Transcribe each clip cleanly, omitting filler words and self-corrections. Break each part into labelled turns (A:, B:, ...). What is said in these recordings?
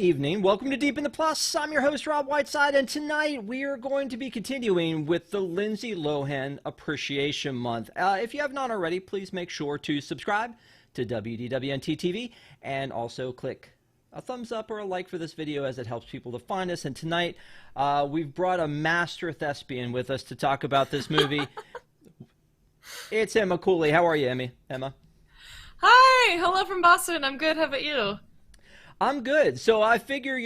A: evening. Welcome to Deep in the Plus. I'm your host, Rob Whiteside, and tonight we are going to be continuing with the Lindsay Lohan Appreciation Month. If you have not already, please make sure to subscribe to WDWNT TV and also click a thumbs up or a like for this video as it helps people to find us. And tonight we've brought a master thespian with us to talk about this movie. It's Emma Cooley. How are you, Emma?
B: Hi! Hello from Boston. I'm good. How about you?
A: I'm good. So I figure,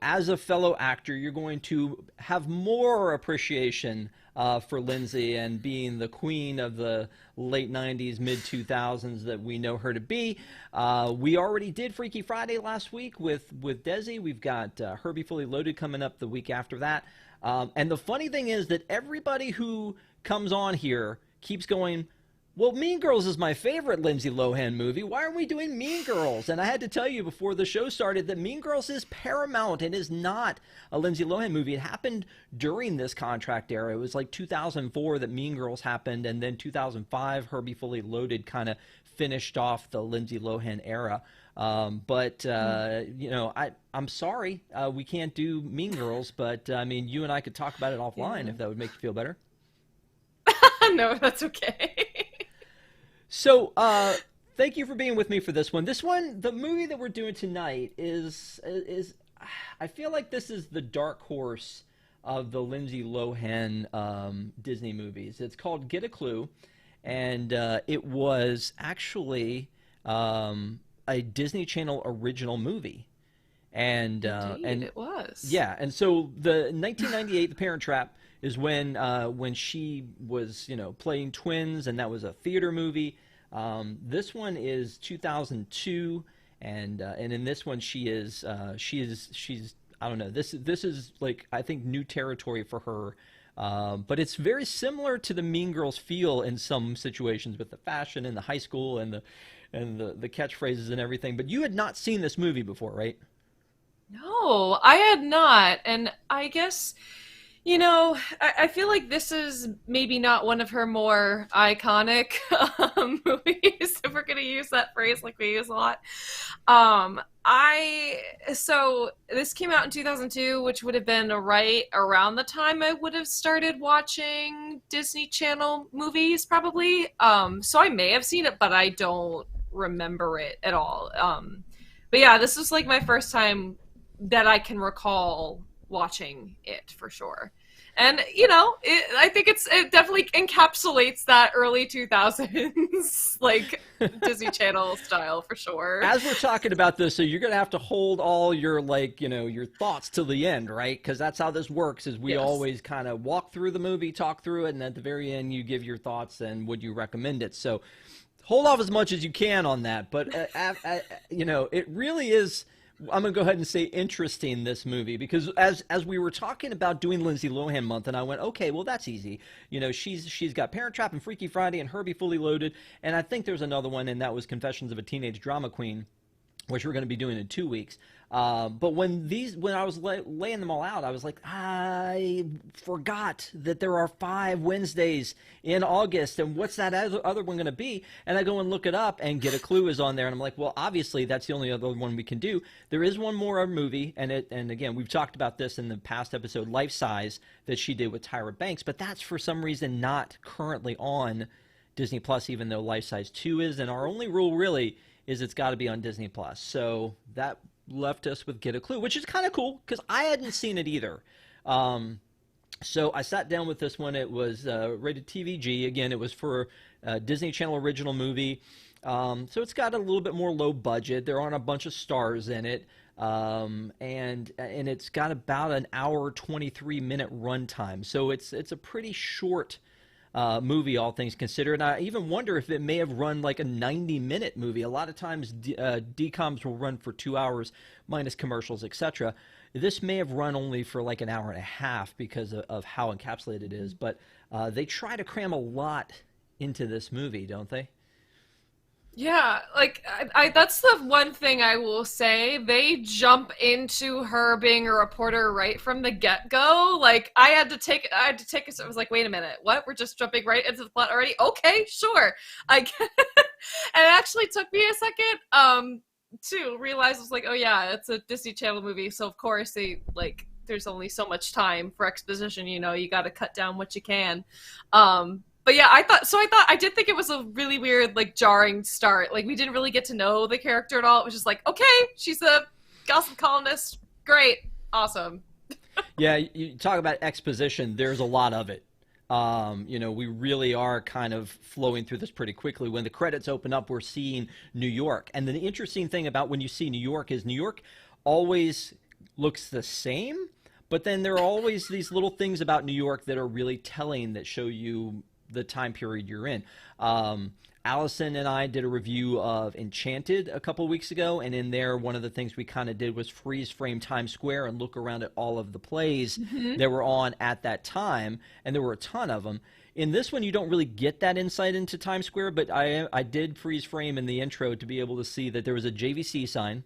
A: as a fellow actor, you're going to have more appreciation for Lindsay and being the queen of the late 90s, mid 2000s that we know her to be. We already did Freaky Friday last week with Desi. We've got Herbie Fully Loaded coming up the week after that. And the funny thing is that everybody who comes on here keeps going, well, Mean Girls is my favorite Lindsay Lohan movie. Why aren't we doing Mean Girls? And I had to tell you before the show started that Mean Girls is Paramount and is not a Lindsay Lohan movie. It happened during this contract era. It was like 2004 that Mean Girls happened, and then 2005, Herbie Fully Loaded kind of finished off the Lindsay Lohan era. I'm sorry we can't do Mean Girls, but, you and I could talk about it offline if that would make you feel better.
B: No, that's okay.
A: So, thank you for being with me for this one. This one, the movie that we're doing tonight is I feel like this is the dark horse of the Lindsay Lohan Disney movies. It's called Get a Clue, and it was actually a Disney Channel original movie. And
B: it was.
A: Yeah, and so the 1998, The Parent Trap, is when she was, playing twins, and that was a theater movie. This one is 2002, and in this one she's I don't know. This is like, I think, new territory for her. But it's very similar to the Mean Girls feel in some situations with the fashion and the high school and the catchphrases and everything. But you had not seen this movie before, right?
B: No, I had not, and I guess. I feel like this is maybe not one of her more iconic movies, if we're going to use that phrase like we use a lot. So this came out in 2002, which would have been right around the time I would have started watching Disney Channel movies, probably. So I may have seen it, but I don't remember it at all. But yeah, this was like my first time that I can recall watching it, for sure. And I think it definitely encapsulates that early 2000s like Disney Channel style, for sure.
A: As we're talking about this, so you're gonna have to hold all your your thoughts till the end, right? Because that's how this works. Is we always kind of walk through the movie, talk through it, and at the very end you give your thoughts and would you recommend it. So hold off as much as you can on that. But it really is. I'm going to go ahead and say interesting, this movie, because as we were talking about doing Lindsay Lohan month, and I went, okay, well, that's easy. She's got Parent Trap and Freaky Friday and Herbie Fully Loaded, and I think there's another one, and that was Confessions of a Teenage Drama Queen, which we're going to be doing in 2 weeks. But when I was laying them all out, I was like, I forgot that there are 5 Wednesdays in August, and what's that other one going to be? And I go and look it up, and Get a Clue is on there, and I'm like, well, obviously that's the only other one we can do. There is one more movie, and again, we've talked about this in the past episode, Life Size, that she did with Tyra Banks, but that's for some reason not currently on Disney Plus, even though Life Size 2 is, and our only rule really is it's got to be on Disney Plus. So that left us with Get a Clue, which is kind of cool because I hadn't seen it either. So I sat down with this one. It was rated TVG. Again, it was for a Disney Channel original movie. So it's got a little bit more low budget. There aren't a bunch of stars in it. And it's got about an hour, 23-minute runtime. So it's a pretty short movie, all things considered. And I even wonder if it may have run like a 90-minute movie. A lot of times DCOMs will run for 2 hours minus commercials, etc. This may have run only for like an hour and a half because of how encapsulated it is. But they try to cram a lot into this movie, don't they?
B: Yeah, like that's the one thing I will say. They jump into her being a reporter right from the get-go. Like I had to take it. I was like, wait a minute, what? We're just jumping right into the plot already? Okay, sure. And it actually took me a second to realize I was like, oh yeah, it's a Disney Channel movie, so of course they like there's only so much time for exposition, you know, you got to cut down what you can. But yeah, I did think it was a really weird, like jarring start. Like we didn't really get to know the character at all. It was just like, okay, she's a gossip columnist. Great. Awesome.
A: Yeah, you talk about exposition. There's a lot of it. We really are kind of flowing through this pretty quickly. When the credits open up, we're seeing New York. And the interesting thing about when you see New York is New York always looks the same, but then there are always these little things about New York that are really telling that show you the time period you're in. Allison and I did a review of Enchanted a couple weeks ago, and in there, one of the things we kind of did was freeze frame Times Square and look around at all of the plays that were on at that time, and there were a ton of them. In this one, you don't really get that insight into Times Square, but I did freeze frame in the intro to be able to see that there was a JVC sign,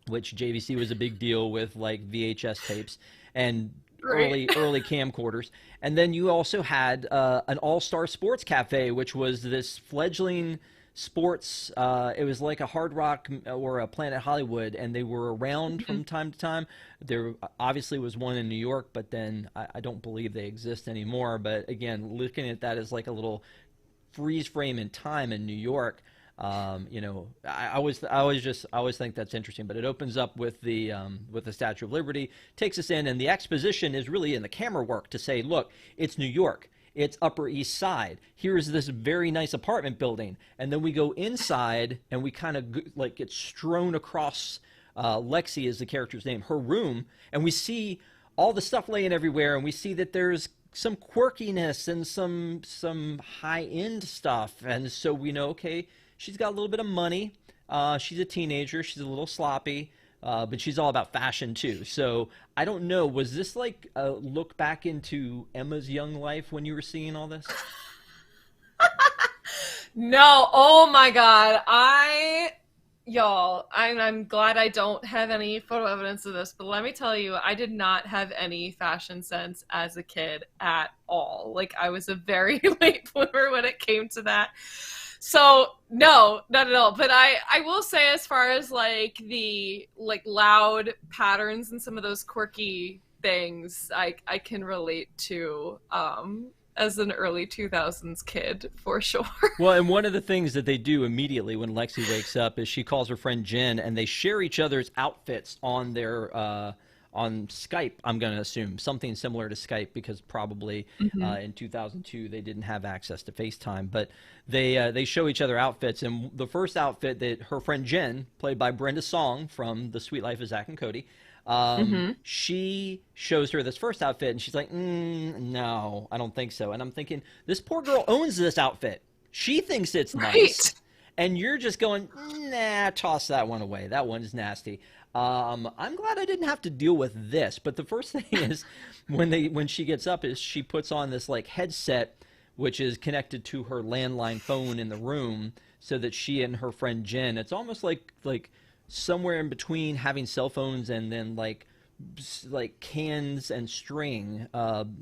A: which JVC was a big deal with like VHS tapes and
B: Right.
A: early camcorders. And then you also had an all-star sports cafe, which was this fledgling sports. It was like a Hard Rock or a Planet Hollywood, and they were around from time to time. There obviously was one in New York, but then I don't believe they exist anymore. But again, looking at that as like a little freeze frame in time in New York. I always think that's interesting. But it opens up with the Statue of Liberty, takes us in, and the exposition is really in the camera work to say, look, it's New York. It's Upper East Side. Here's this very nice apartment building, and then we go inside, and we kind of like get strewn across. Lexy is the character's name, her room, and we see all the stuff laying everywhere, and we see that there's some quirkiness and some high end stuff, and so we know, okay, she's got a little bit of money. She's a teenager. She's a little sloppy, but she's all about fashion too. So I don't know. Was this like a look back into Emma's young life when you were seeing all this?
B: No, oh my god. I'm glad I don't have any photo evidence of this, but let me tell you, I did not have any fashion sense as a kid at all. Like I was a very late bloomer when it came to that. So no, not at all. But I will say, as far as like the like loud patterns and some of those quirky things, I can relate to as an early 2000s kid for sure.
A: Well, and one of the things that they do immediately when Lexi wakes up is she calls her friend Jen, and they share each other's outfits on their on Skype. I'm going to assume something similar to Skype, because probably in 2002 they didn't have access to FaceTime. But they show each other outfits, and the first outfit that her friend Jen, played by Brenda Song from The Sweet Life of Zack and Cody, she shows her this first outfit, and she's like, no, I don't think so. And I'm thinking, this poor girl owns this outfit. She thinks it's nice. And you're just going, nah, toss that one away. That one's nasty. I'm glad I didn't have to deal with this. But the first thing is when she gets up is she puts on this like headset, which is connected to her landline phone in the room, so that she and her friend Jen, it's almost like somewhere in between having cell phones and then like cans and string,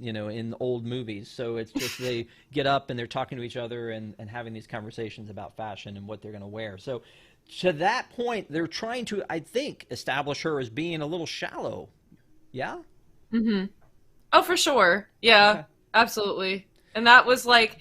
A: in old movies. So it's just they get up and they're talking to each other and having these conversations about fashion and what they're going to wear. So to that point, they're trying to, I think, establish her as being a little shallow. Yeah?
B: Oh, for sure. Yeah, okay. Absolutely. And that was like,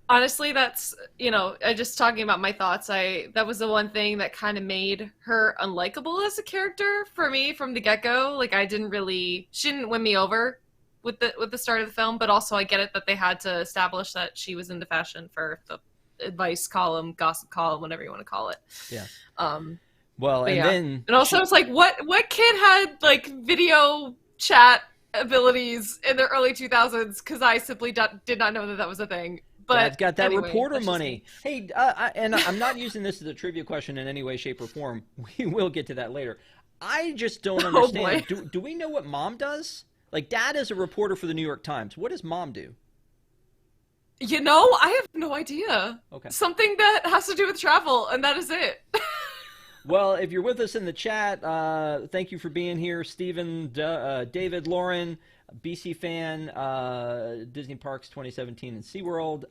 B: honestly, that's, I just talking about my thoughts, that was the one thing that kind of made her unlikable as a character for me from the get-go. Like she didn't win me over with the start of the film, but also I get it that they had to establish that she was into fashion for the advice column, gossip column, whatever you want to call it.
A: Yeah. Well, and then...
B: And also it's like, what kid had like video chat abilities in the early 2000s? Because I simply did not know that was a thing. But
A: Dad's got that
B: anyway,
A: reporter money. Hey, and I'm not using this as a trivia question in any way, shape, or form. We will get to that later. I just don't understand. Do we know what Mom does? Like, Dad is a reporter for the New York Times. What does Mom do?
B: I have no idea.
A: Okay.
B: Something that has to do with travel, and that is it.
A: Well, if you're with us in the chat, thank you for being here. Stephen, David, Lauren, BC fan, Disney Parks 2017 and SeaWorld.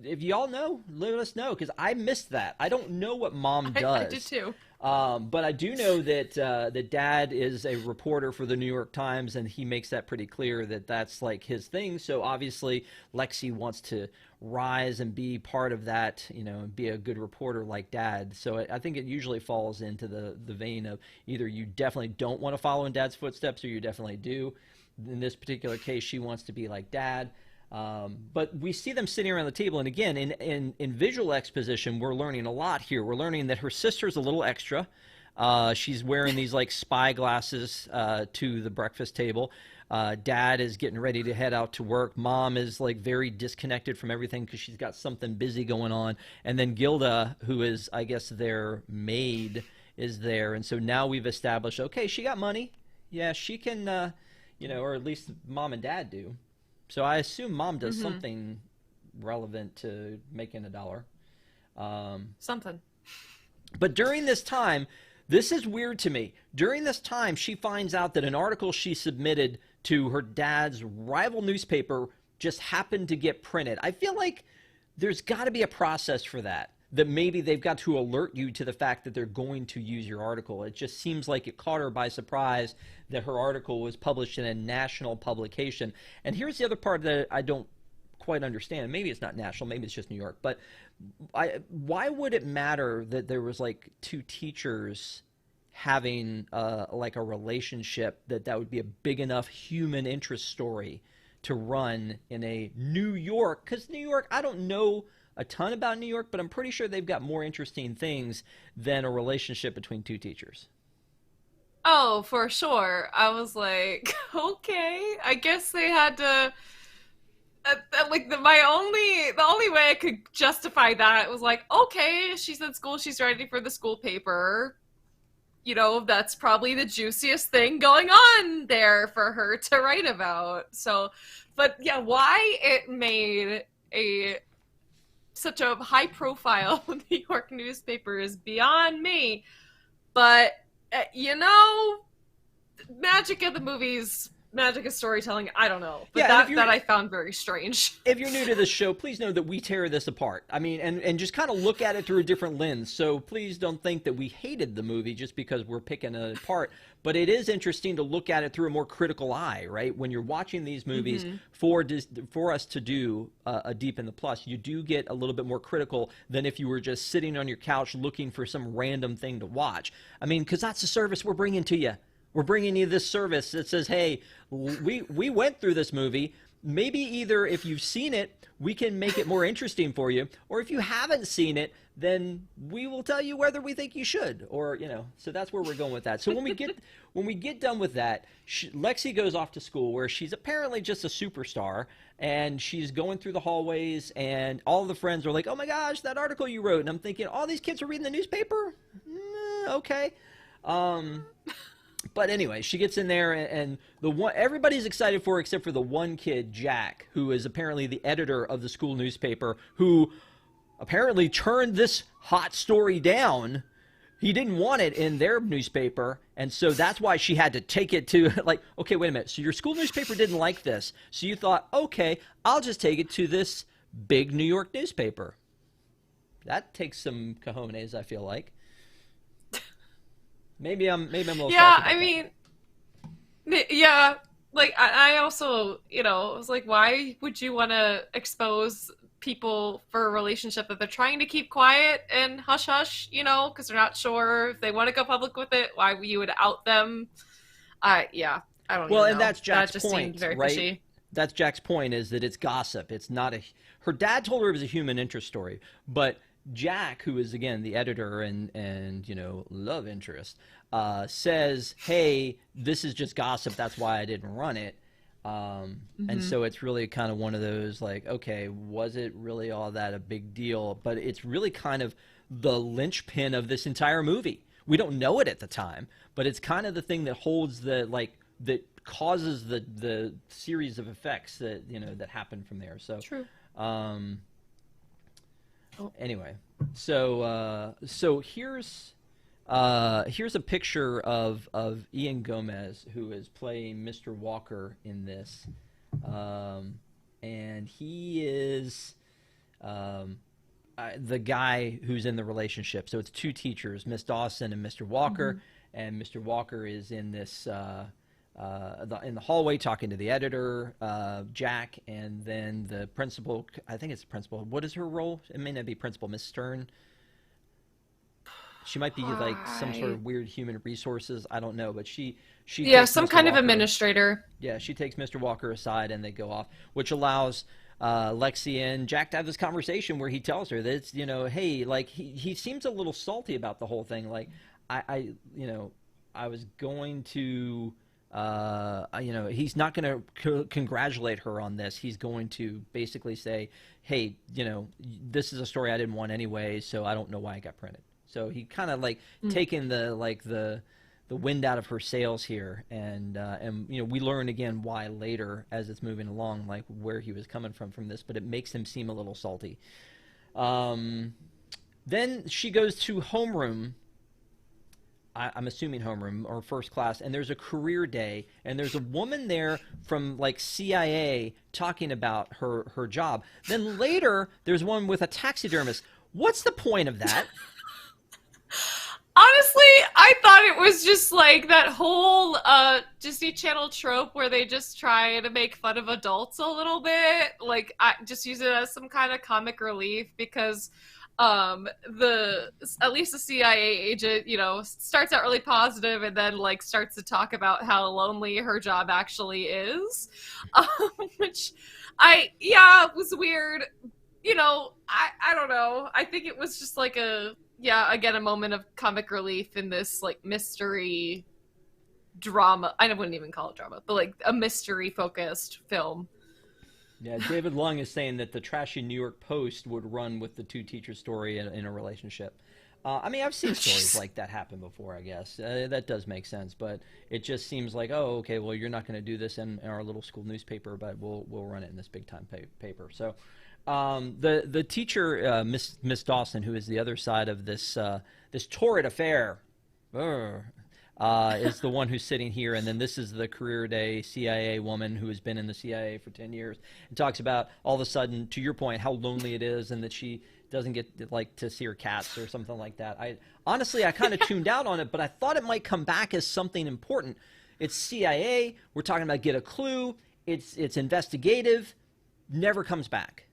A: If y'all know, let us know, because I missed that. I don't know what Mom does.
B: I did too.
A: But I do know that that Dad is a reporter for the New York Times, and he makes that pretty clear that that's like his thing. So obviously, Lexy wants to rise and be part of that, you know, and be a good reporter like Dad. So I think it usually falls into the vein of either you definitely don't want to follow in Dad's footsteps, or you definitely do. In this particular case, she wants to be like Dad. But we see them sitting around the table, and again, in visual exposition, we're learning a lot here. We're learning that her sister's a little extra. She's wearing these like spy glasses to the breakfast table. Dad is getting ready to head out to work. Mom is like very disconnected from everything because she's got something busy going on. And then Gilda, who is, I guess, their maid, is there. And so now we've established, okay, she got money. Yeah, she can, you know, or at least Mom and Dad do. So I assume Mom does something relevant to making a dollar.
B: Something.
A: But during this time, this is weird to me. During this time, she finds out that an article she submitted to her dad's rival newspaper just happened to get printed. I feel like there's got to be a process for that. That maybe they've got to alert you to the fact that they're going to use your article. It just seems like it caught her by surprise that her article was published in a national publication. And here's the other part that I don't quite understand. Maybe it's not national, maybe it's just New York. But why would it matter that there was like two teachers having like a relationship that would be a big enough human interest story to run in a New York? Because New York, I don't know a ton about New York, but I'm pretty sure they've got more interesting things than a relationship between two teachers.
B: Oh, for sure. I was like, okay, I guess they had to. Like the only way I could justify that was like, okay, she's in school, she's writing for the school paper. You know, that's probably the juiciest thing going on there for her to write about. So, but yeah, why it made such a high profile New York newspaper is beyond me. But you know, magic of the movies, magic of storytelling, I don't know. But
A: Yeah,
B: that I found very strange.
A: If you're new to this show, please know that we tear this apart. I mean, and just kind of look at it through a different lens. So please don't think that we hated the movie just because we're picking it apart. But it is interesting to look at it through a more critical eye, right? When you're watching these movies, for us to do a Deep in the Plus, you do get a little bit more critical than if you were just sitting on your couch looking for some random thing to watch. I mean, because that's the service we're bringing to you. We're bringing you this service that says, hey, we went through this movie. Maybe either if you've seen it, we can make it more interesting for you, or if you haven't seen it, then we will tell you whether we think you should, or, you know, so that's where we're going with that. So when we get done with that, Lexy goes off to school where she's apparently just a superstar, and she's going through the hallways, and all the friends are like, oh my gosh, that article you wrote. And I'm thinking, all these kids are reading the newspaper? Okay. But anyway, she gets in there, and everybody's excited for her except for the one kid, Jack, who is apparently the editor of the school newspaper, who apparently turned this hot story down. He didn't want it in their newspaper, and so that's why she had to take it to, like, okay, wait a minute. So your school newspaper didn't like this, so you thought, okay, I'll just take it to this big New York newspaper. That takes some cojones, I feel like. Maybe I'm a little
B: Yeah,
A: salty about
B: I mean, yeah, like I also, you know, was like, why would you want to expose people for a relationship that they're trying to keep quiet and hush hush, you know, because they're not sure if they want to go public with it, why you would out them. Yeah, I don't
A: Well,
B: even
A: and
B: know.
A: that's Jack's
B: that just
A: point,
B: seemed very
A: right?
B: fishy.
A: That's Jack's point, is that it's gossip. It's not her dad told her it was a human interest story, but Jack, who is again the editor and you know, love interest, says, hey, this is just gossip, that's why I didn't run it. And so it's really kind of one of those, like, okay, was it really all that a big deal? But it's really kind of the linchpin of this entire movie. We don't know it at the time, but it's kind of the thing that holds the, like, that causes the series of effects that, you know, that happen from there. So
B: True.
A: Anyway, so here's a picture of Ian Gomez, who is playing Mr. Walker in this, and he is the guy who's in the relationship. So it's two teachers, Miss Dawson and Mr. Walker, and Mr. Walker is in this in the hallway talking to the editor, Jack, and then the principal. I think it's the principal. What is her role? It may not be principal, Miss Stern. She might be like some sort of weird human resources. I don't know, but she
B: yeah,
A: takes
B: some
A: Mr.
B: kind of
A: Walker.
B: administrator.
A: Yeah, she takes Mr. Walker aside and they go off, which allows Lexy and Jack to have this conversation where he tells her that it's, you know, hey, like he seems a little salty about the whole thing. Like I was going to, he's not going to congratulate her on this. He's going to basically say, hey, this is a story I didn't want anyway, so I don't know why it got printed. So he kind of like taking the wind out of her sails here, and we learn again why later as it's moving along, like where he was coming from this, but it makes him seem a little salty. Then she goes to homeroom. I'm assuming homeroom or first class, and there's a career day, and there's a woman there from like CIA talking about her job. Then later there's one with a taxidermist. What's the point of that?
B: Honestly, I thought it was just like that whole Disney Channel trope where they just try to make fun of adults a little bit. Like, I just use it as some kind of comic relief because at least the CIA agent, starts out really positive and then like starts to talk about how lonely her job actually is, which was weird. I don't know. I think it was just like a moment of comic relief in this like mystery drama. I wouldn't even call it drama, but like a mystery focused film.
A: Yeah, David Lung is saying that the trashy New York Post would run with the two teacher story in a relationship. I've seen stories like that happen before, I guess. That does make sense, but it just seems like, oh, okay, well, you're not going to do this in our little school newspaper, but we'll run it in this big time paper. So the teacher, Miss Dawson, who is the other side of this torrid affair, is the one who's sitting here, and then this is the career day CIA woman who has been in the CIA for 10 years and talks about all of a sudden, to your point, how lonely it is and that she doesn't get like to see her cats or something like that. I kind of tuned out on it, but I thought it might come back as something important. It's CIA. We're talking about get a clue. It's investigative. Never comes back.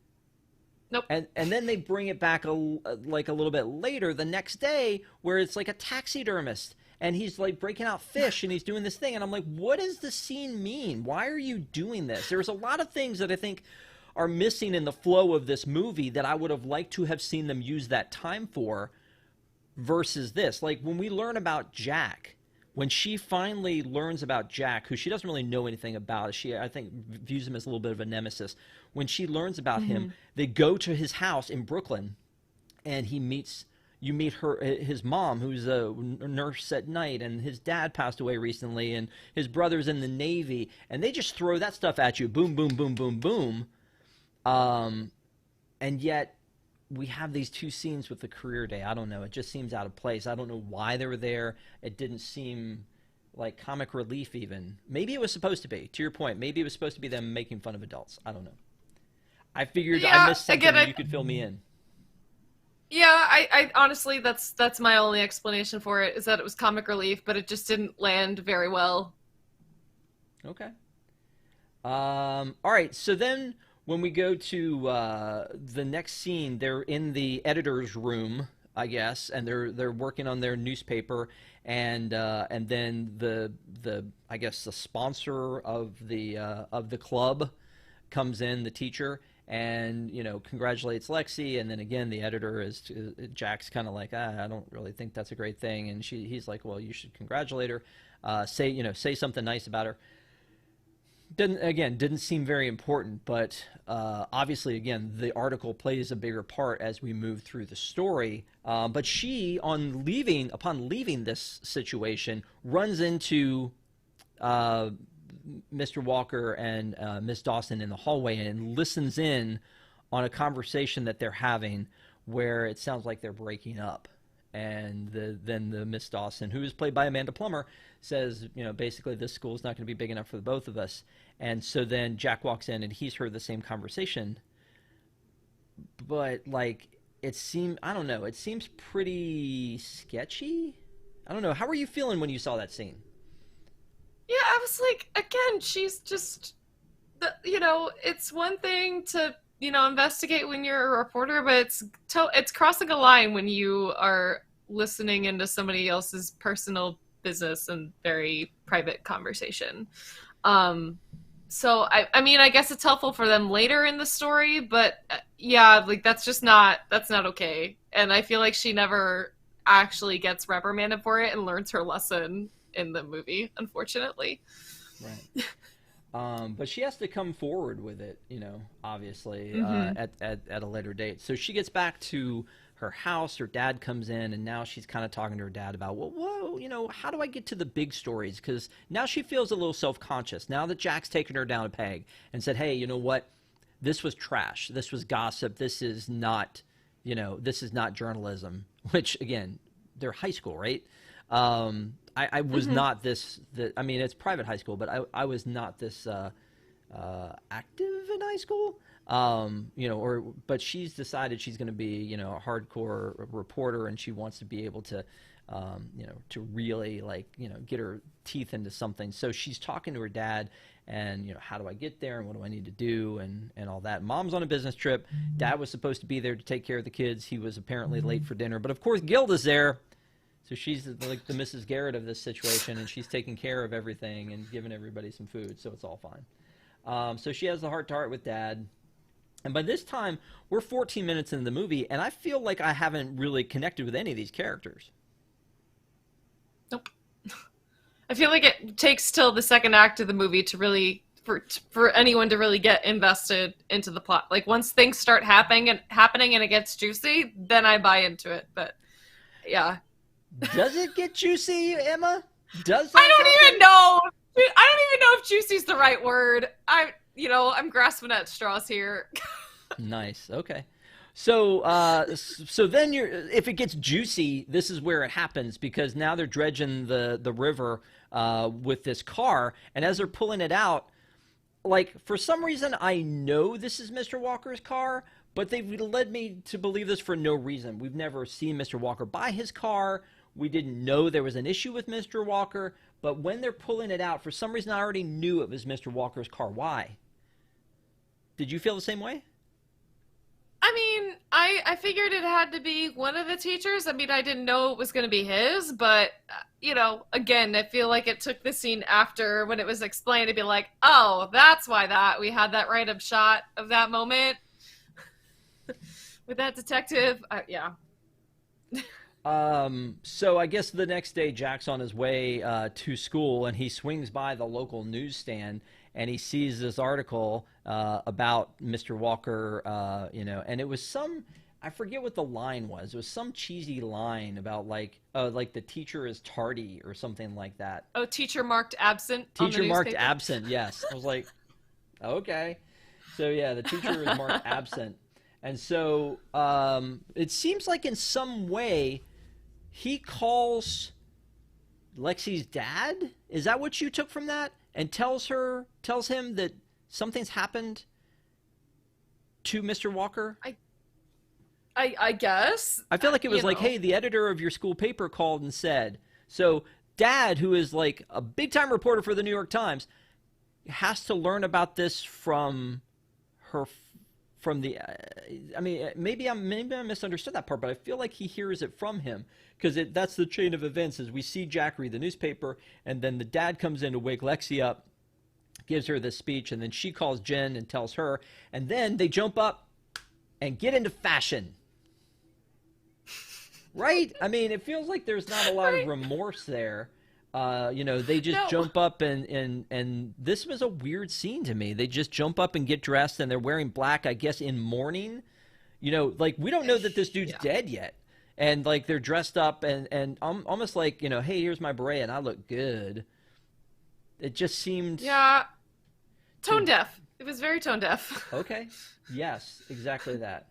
B: Nope.
A: And then they bring it back a little bit later the next day where it's like a taxidermist and he's like breaking out fish and he's doing this thing. And I'm like, what does the scene mean? Why are you doing this? There's a lot of things that I think are missing in the flow of this movie that I would have liked to have seen them use that time for versus this. Like when we learn about Jack, when she finally learns about Jack, who she doesn't really know anything about, she, I think, views him as a little bit of a nemesis. When she learns about him, they go to his house in Brooklyn, and you meet his mom, who's a nurse at night, and his dad passed away recently, and his brother's in the Navy, and they just throw that stuff at you, boom, boom, boom, boom, boom. And yet we have these two scenes with the career day. I don't know. It just seems out of place. I don't know why they were there. It didn't seem like comic relief even. Maybe it was supposed to be. To your point, maybe it was supposed to be them making fun of adults. I don't know. I figured I missed something and you could fill me in.
B: Yeah, I honestly, that's my only explanation for it, is that it was comic relief, but it just didn't land very well.
A: Okay. All right, so then when we go to the next scene, they're in the editor's room, I guess, and they're working on their newspaper, and then the I guess the sponsor of the club comes in, the teacher, and congratulates Lexy, and then again the editor Jack's kind of like, I don't really think that's a great thing, and he's like, well, you should congratulate her, say something nice about her. Didn't seem very important, but obviously, again, the article plays a bigger part as we move through the story. But she, upon leaving this situation, runs into Mr. Walker and Miss Dawson in the hallway and listens in on a conversation that they're having where it sounds like they're breaking up. And then the Miss Dawson, who is played by Amanda Plummer, says, basically this school is not going to be big enough for the both of us. And so then Jack walks in and he's heard the same conversation. But like I don't know, it seems pretty sketchy. I don't know. How were you feeling when you saw that scene?
B: Yeah, I was like, again, she's just, it's one thing to, investigate when you're a reporter, but it's crossing a line when you are listening into somebody else's personal business and very private conversation. Um, so I mean, I guess it's helpful for them later in the story, but yeah, like that's not okay. And I feel like she never actually gets reprimanded for it and learns her lesson in the movie, unfortunately.
A: Right. But she has to come forward with it, obviously,
B: Mm-hmm.
A: at a later date. So she gets back to her house. Her dad comes in, and now she's kind of talking to her dad about, well, whoa, how do I get to the big stories? Because now she feels a little self-conscious. Now that Jack's taken her down a peg and said, hey, you know what? This was trash. This was gossip. This is not journalism, which, again, they're high school, right? I was
B: Mm-hmm.
A: not I mean, it's private high school, but I was not this active in high school. But she's decided she's going to be, a hardcore reporter, and she wants to be able to, to really, like, get her teeth into something. So she's talking to her dad, and, how do I get there, and what do I need to do, and all that. Mom's on a business trip. Dad was supposed to be there to take care of the kids. He was apparently late for dinner, but of course Gilda's there. So she's like the Mrs. Garrett of this situation, and she's taking care of everything and giving everybody some food, so it's all fine. So she has the heart-to-heart with Dad. And by this time, we're 14 minutes into the movie, and I feel like I haven't really connected with any of these characters.
B: Nope. I feel like it takes till the second act of the movie to really for anyone to really get invested into the plot. Like once things start happening and it gets juicy, then I buy into it. But yeah,
A: Does it get juicy, Emma? Does
B: I
A: that
B: don't
A: happen?
B: even know. I don't even know if juicy's the right word. I'm grasping at straws here.
A: Nice. Okay. So then if it gets juicy, this is where it happens, because now they're dredging the river with this car, and as they're pulling it out, like, for some reason I know this is Mr. Walker's car, but they've led me to believe this for no reason. We've never seen Mr. Walker buy his car. We didn't know there was an issue with Mr. Walker, but when they're pulling it out, for some reason I already knew it was Mr. Walker's car. Why? Did you feel the same way?
B: I mean, I figured it had to be one of the teachers. I mean, I didn't know it was going to be his, but, again, I feel like it took the scene after when it was explained to be like, oh, that's why we had that write-up shot of that moment with that detective. Yeah.
A: So I guess the next day Jack's on his way to school, and he swings by the local newsstand, and he sees this article about Mr. Walker, and it was I forget what the line was. It was some cheesy line about like the teacher is tardy or something like that.
B: Oh, teacher marked absent on the
A: Teacher marked
B: newspaper?
A: absent, yes. I was like, okay. So yeah, the teacher is marked absent. And so it seems like in some way he calls Lexy's dad. Is that what you took from that? And tells him that something's happened to Mr. Walker?
B: I guess.
A: I feel like it was like, hey, the editor of your school paper called and said. So Dad, who is like a big-time reporter for the New York Times, has to learn about this from her, from the. I mean, maybe I misunderstood that part, but I feel like he hears it from him, because that's the chain of events. Is we see Jack read the newspaper, and then the dad comes in to wake Lexy up, gives her this speech, and then she calls Jen and tells her, and then they jump up and get into fashion. Right? I mean, it feels like there's not a lot of remorse there. They just jump up, and this was a weird scene to me. They just jump up and get dressed, and they're wearing black, I guess, in mourning. Like, we don't know that this dude's dead yet. And, like, they're dressed up, and almost like, hey, here's my beret, and I look good. It just seemed...
B: Yeah. Tone deaf. It was very tone deaf.
A: Okay. Yes, exactly that.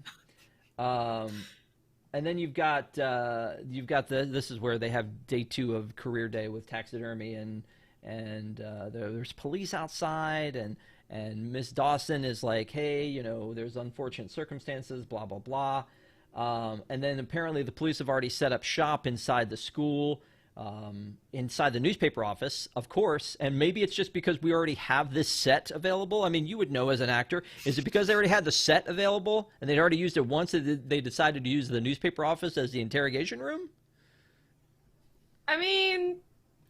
A: And then you've got this is where they have day 2 of career day with taxidermy, and there's police outside, and Miss Dawson is like, hey, there's unfortunate circumstances, blah blah blah. And then apparently the police have already set up shop inside the school, inside the newspaper office, of course. And maybe it's just because we already have this set available. I mean, you would know as an actor. Is it because they already had the set available and they'd already used it once that they decided to use the newspaper office as the interrogation room?
B: I mean,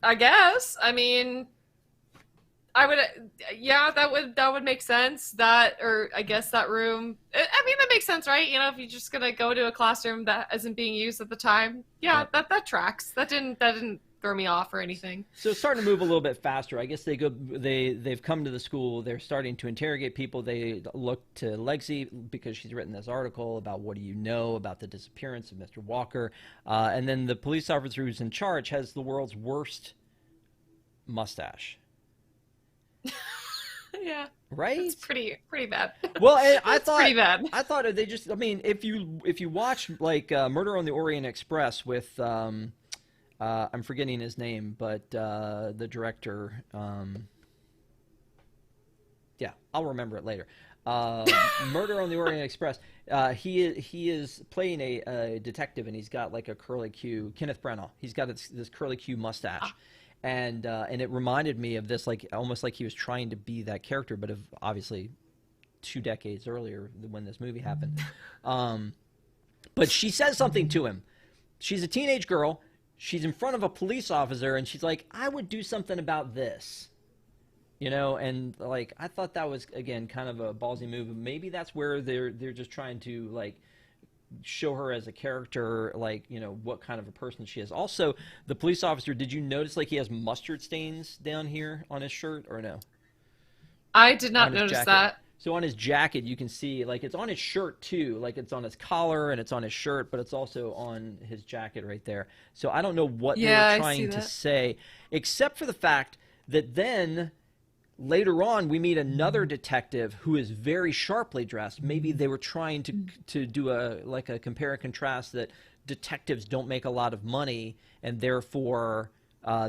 B: I guess. I mean, I would, yeah, that would make sense. That, or I guess that room. I mean, that makes sense, right? You know, if you're just gonna go to a classroom that isn't being used at the time, yeah,
A: Yep.
B: that tracks. That didn't throw me off or anything.
A: So it's starting to move a little bit faster. I guess they've come to the school. They're starting to interrogate people. They look to Lexy because she's written this article about what do you know about the disappearance of Mr. Walker. And then the police officer who's in charge has the world's worst mustache.
B: Yeah,
A: Right?
B: it's pretty bad.
A: Well, I
B: It's
A: thought
B: pretty bad.
A: I thought they just. I mean, if you watch like Murder on the Orient Express with I'm forgetting his name, but the director. Yeah, I'll remember it later. Murder on the Orient Express. He is playing a detective, and he's got like a curly Q. Kenneth Branagh. He's got this curly Q mustache, and it reminded me of this, like almost like he was trying to be that character, but of obviously 2 decades earlier when this movie happened. But she says something to him. She's a teenage girl. She's in front of a police officer, and she's like, "I would do something about this." You know, and like I thought that was again kind of a ballsy move. Maybe that's where they're just trying to like show her as a character, like, you know, what kind of a person she is. Also, the police officer, did you notice like he has mustard stains down here on his shirt or no?
B: I did not
A: On his
B: notice
A: jacket.
B: that.
A: So on his jacket, you can see like it's on his shirt too, like it's on his collar and it's on his shirt, but it's also on his jacket right there. So I don't know what they
B: Yeah,
A: were
B: I see
A: trying to
B: that.
A: say, except for the fact that then later on we meet another detective who is very sharply dressed. Maybe they were trying to do a like a compare and contrast that detectives don't make a lot of money and therefore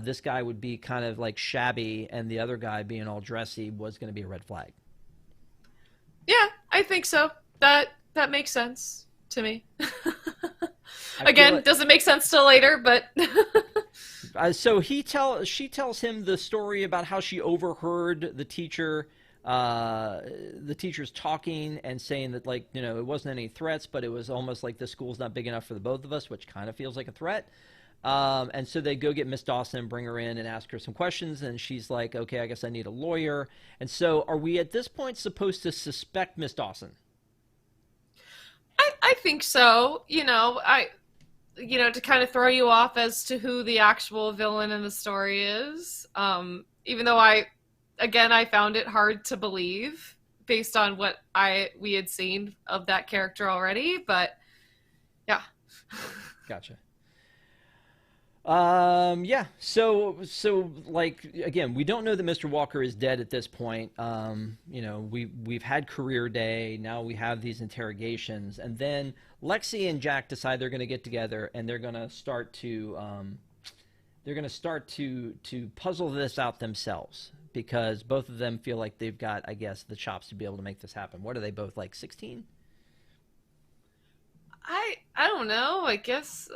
A: this guy would be kind of like shabby and the other guy being all dressy was going to be a red flag.
B: Yeah, I think so. That makes sense to me.
A: I feel
B: Again,
A: like-
B: doesn't make sense till later, but
A: So she tells him the story about how she overheard the teachers talking and saying that, like, you know, it wasn't any threats, but it was almost like the school's not big enough for the both of us, which kind of feels like a threat. And so they go get Miss Dawson and bring her in and ask her some questions, and she's like, okay, I guess I need a lawyer. And so are we at this point supposed to suspect Miss Dawson?
B: I think so. To kind of throw you off as to who the actual villain in the story is. Even though I found it hard to believe based on what we had seen of that character already, but yeah.
A: Gotcha. Yeah. So like again, we don't know that Mr. Walker is dead at this point. You know, we've had career day. Now we have these interrogations, and then Lexy and Jack decide they're going to get together and they're going to start to puzzle this out themselves because both of them feel like they've got, I guess, the chops to be able to make this happen. What are they both, like 16?
B: I don't know. I guess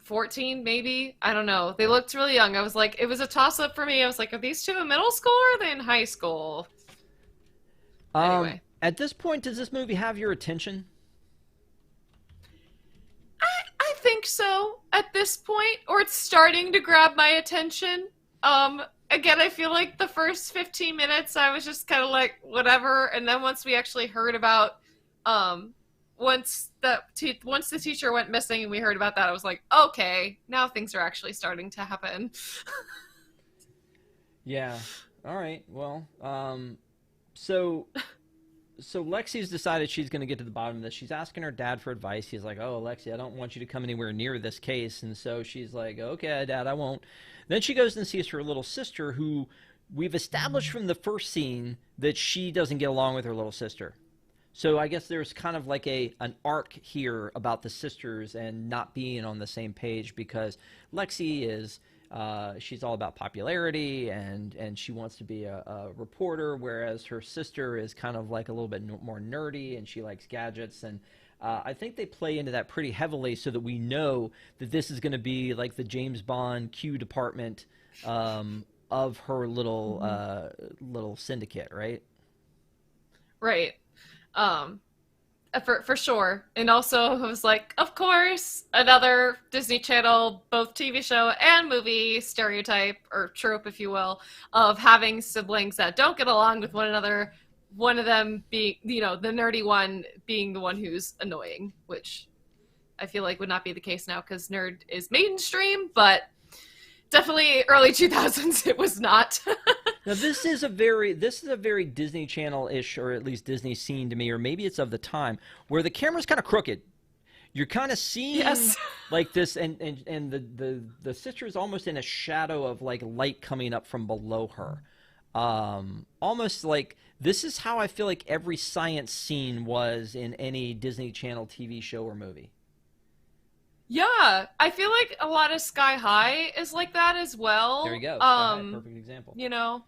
B: 14 maybe. I don't know. They looked really young. I was like, it was a toss up for me. I was like, are these two in middle school or are they in high school? Anyway.
A: At this point, does this movie have your attention?
B: I think so at this point, or it's starting to grab my attention. Again, I feel like the first 15 minutes I was just kind of like whatever, and then once we actually heard about once the teacher went missing and we heard about that, I was like, okay, now things are actually starting to happen.
A: Yeah. All right. Well, so Lexi's decided she's going to get to the bottom of this. She's asking her dad for advice. He's like, "Oh, Lexi, I don't want you to come anywhere near this case." And so she's like, "Okay, Dad, I won't." Then she goes and sees her little sister, who we've established from the first scene that she doesn't get along with her little sister. So I guess there's kind of like an arc here about the sisters and not being on the same page because Lexi is she's all about popularity and she wants to be a reporter, whereas her sister is kind of like a little bit more nerdy and she likes gadgets. And I think they play into that pretty heavily so that we know that this is going to be like the James Bond Q department of her little syndicate, right?
B: Right. Um, for sure. And also it was like, of course, another Disney Channel, both TV show and movie stereotype or trope, if you will, of having siblings that don't get along with one another. One of them being, the nerdy one being the one who's annoying, which I feel like would not be the case now because nerd is mainstream, but definitely early 2000s it was not.
A: Now this is a very Disney Channel-ish, or at least Disney scene to me, or maybe it's of the time, where the camera's kind of crooked. You're kind of seeing like this, and the sister is almost in a shadow of like light coming up from below her. Almost like this is how I feel like every science scene was in any Disney Channel TV show or movie.
B: Yeah, I feel like a lot of Sky High is like that as well.
A: There you go. Sky High, perfect example.
B: Yeah.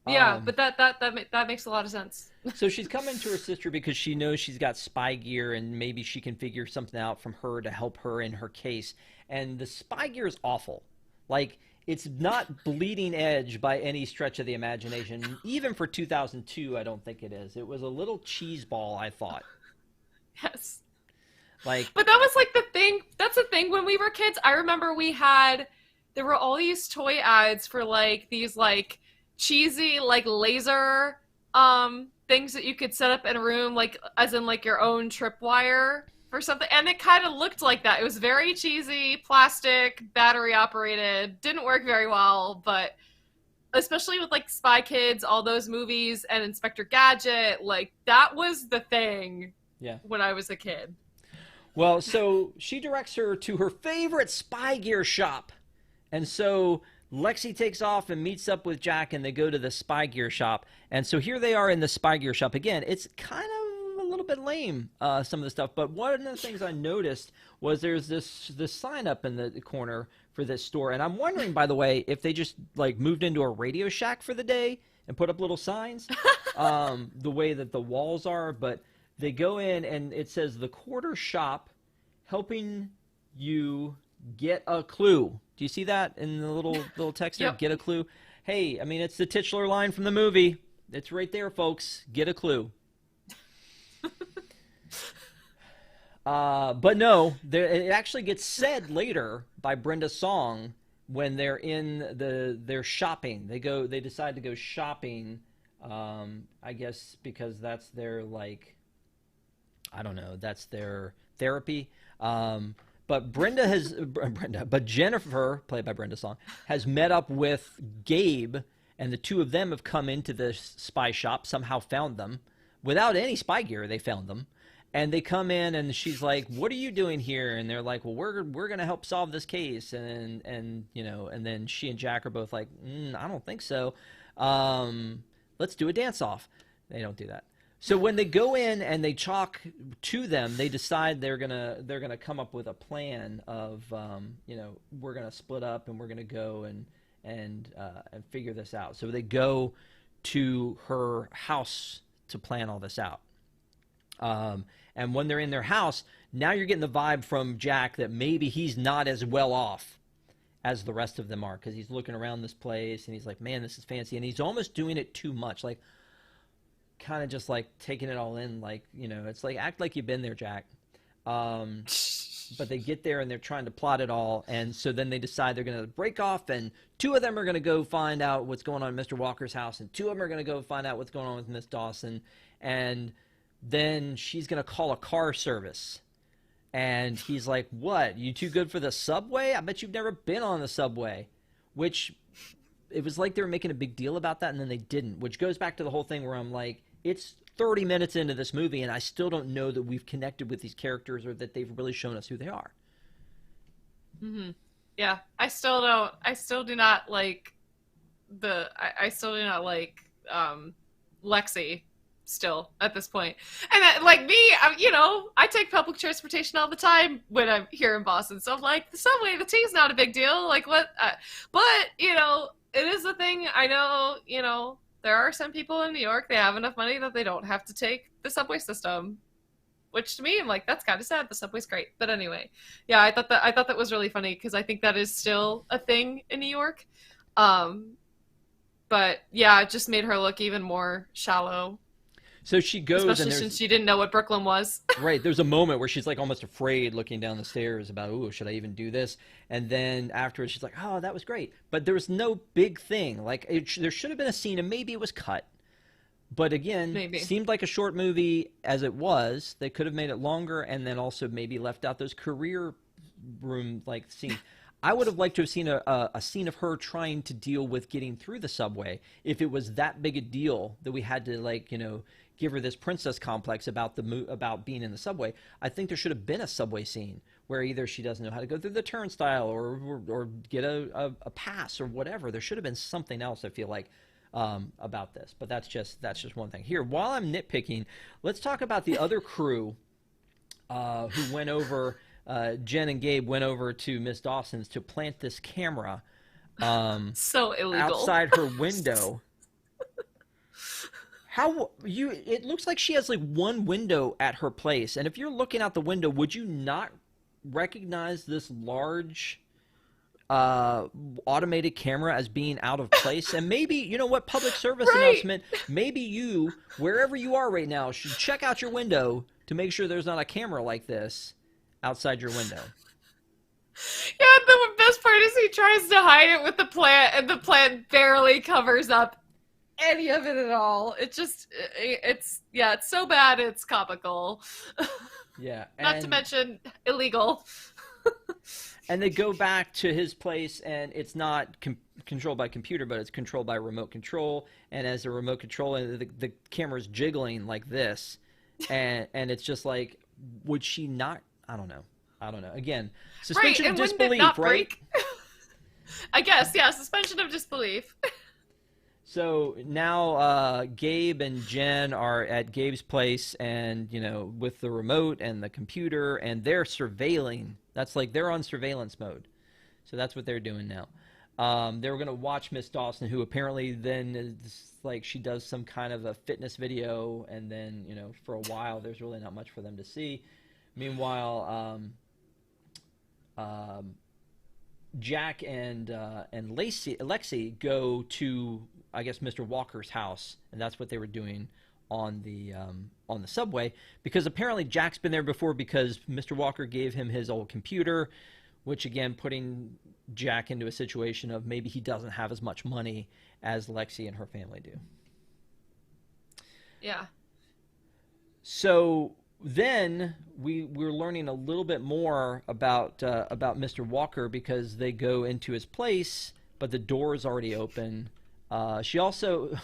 A: Yeah.
B: But that makes a lot of sense.
A: So she's coming to her sister because she knows she's got spy gear and maybe she can figure something out from her to help her in her case. And the spy gear is awful. Like, it's not bleeding edge by any stretch of the imagination. Even for 2002, I don't think it is. It was a little cheeseball, I thought.
B: Yes.
A: But
B: that was like the thing. That's the thing when we were kids. I remember there were all these toy ads for like these like cheesy like laser things that you could set up in a room, like as in like your own tripwire or something. And it kind of looked like that. It was very cheesy, plastic, battery operated, didn't work very well, but especially with like Spy Kids, all those movies, and Inspector Gadget, like that was the thing when I was a kid.
A: Well, so she directs her to her favorite spy gear shop. And so Lexy takes off and meets up with Jack, and they go to the spy gear shop. And so here they are in the spy gear shop. Again, it's kind of a little bit lame, some of the stuff. But one of the things I noticed was there's this sign up in the corner for this store. And I'm wondering, by the way, if they just like moved into a Radio Shack for the day and put up little signs the way that the walls are. But they go in, and it says the quarter shop helping you get a clue. Do you see that in the little text there?
B: Yep.
A: Get a clue. Hey, I mean, it's the titular line from the movie. It's right there, folks. Get a clue. But no, it actually gets said later by Brenda Song when they're in their shopping. They decide to go shopping. I guess because that's their like, I don't know, that's their therapy. But Jennifer, played by Brenda Song, has met up with Gabe, and the two of them have come into the spy shop, somehow found them. Without any spy gear, they found them. And they come in, and she's like, "What are you doing here?" And they're like, "Well, we're going to help solve this case." And then she and Jack are both like, "I don't think so. Let's do a dance-off." They don't do that. So when they go in and they talk to them, they decide they're gonna come up with a plan of we're gonna split up and we're gonna go and figure this out. So they go to her house to plan all this out. And when they're in their house, now you're getting the vibe from Jack that maybe he's not as well off as the rest of them are, because he's looking around this place and he's like, "Man, this is fancy," and he's almost doing it too much, like, kind of just like taking it all in, like, it's like, act like you've been there, Jack. But they get there and they're trying to plot it all, and so then they decide they're going to break off, and two of them are going to go find out what's going on in Mr. Walker's house, and two of them are going to go find out what's going on with Miss Dawson, and then she's going to call a car service. And he's like, "What, you too good for the subway? I bet you've never been on the subway." Which, it was like they were making a big deal about that, and then they didn't, which goes back to the whole thing where I'm like, it's 30 minutes into this movie, and I still don't know that we've connected with these characters or that they've really shown us who they are.
B: Mm-hmm. Yeah, I still do not like Lexy still at this point. And like me, I take public transportation all the time when I'm here in Boston. So I'm like, the subway, the T's not a big deal. Like what? But it is a thing. I know, there are some people in New York, they have enough money that they don't have to take the subway system. Which to me, I'm like, that's kind of sad. The subway's great, but anyway, yeah, I thought that was really funny because I think that is still a thing in New York. Um, but yeah, it just made her look even more shallow,
A: So she goes, and
B: especially
A: there's
B: since she didn't know what Brooklyn was.
A: right. There's a moment where she's like almost afraid, looking down the stairs about, oh, should I even do this? And then afterwards, she's like, oh, that was great. But there was no big thing. Like there should have been a scene, and maybe it was cut. But again,
B: Maybe.
A: seemed like a short movie as it was. They could have made it longer, and then also maybe left out those career room like scenes. I would have liked to have seen a scene of her trying to deal with getting through the subway. If it was that big a deal that we had to, like, give her this princess complex about about being in the subway, I think there should have been a subway scene where either she doesn't know how to go through the turnstile or get a pass or whatever. There should have been something else, I feel like, about this. But that's just one thing. Here, while I'm nitpicking, let's talk about the other crew who went over. Jen and Gabe went over to Miss Dawson's to plant this camera
B: So illegal.
A: outside her window. It looks like she has like one window at her place, and if you're looking out the window, would you not recognize this large automated camera as being out of place? And maybe, you know what, public service
B: Right.
A: announcement, maybe you, wherever you are right now, should check out your window to make sure there's not a camera like this outside your window.
B: Yeah, the best part is he tries to hide it with the plant, and the plant barely covers up any of it at all. It's so bad it's comical.
A: Yeah.
B: Not to mention illegal.
A: And they go back to his place, and it's not controlled by computer, but it's controlled by remote control. And as a remote control, the camera's jiggling like this, and it's just like, would she not? I don't know. Again, suspension
B: Right,
A: of
B: and wouldn't it
A: disbelief,
B: not
A: right?
B: break? I guess, yeah, suspension of disbelief.
A: So now Gabe and Jen are at Gabe's place, and with the remote and the computer, and they're surveilling. That's like they're on surveillance mode. So that's what they're doing now. They were going to watch Miss Dawson, who apparently then is like, she does some kind of a fitness video, and then for a while there's really not much for them to see. Meanwhile, Jack and Lexy go to, I guess, Mr. Walker's house, and that's what they were doing on the subway, because apparently Jack's been there before, because Mr. Walker gave him his old computer, which again putting Jack into a situation of maybe he doesn't have as much money as Lexy and her family do.
B: Yeah.
A: So then we're learning a little bit more about Mr. Walker, because they go into his place, but the door is already open. She also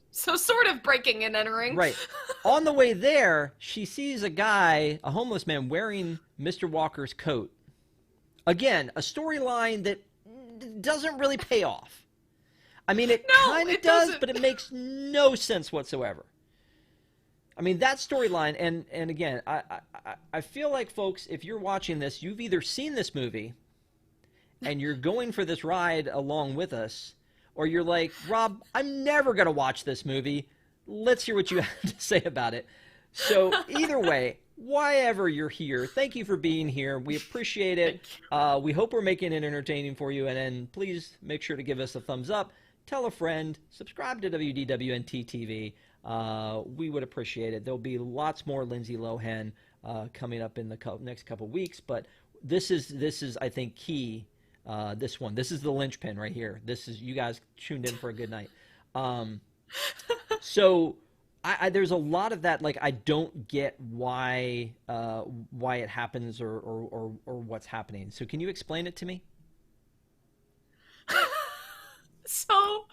B: So sort of breaking and entering.
A: right. On the way there, she sees a homeless man, wearing Mr. Walker's coat. Again, a storyline that doesn't really pay off. I mean, it kind of does,
B: doesn't.
A: but it makes no sense whatsoever. I mean, that storyline, and again, I feel like, folks, if you're watching this, you've either seen this movie and you're going for this ride along with us, or you're like, Rob, I'm never going to watch this movie. Let's hear what you have to say about it. So either way, why ever you're here, thank you for being here. We appreciate it. We hope we're making it entertaining for you. And then please make sure to give us a thumbs up, tell a friend, subscribe to WDWNT TV. We would appreciate it. There'll be lots more Lindsay Lohan coming up in the next couple weeks, but this is I think key. This is the linchpin right here. This is, you guys tuned in for a good night. So there's a lot of that, like, I don't get why it happens or what's happening. So can you explain it to me?
B: So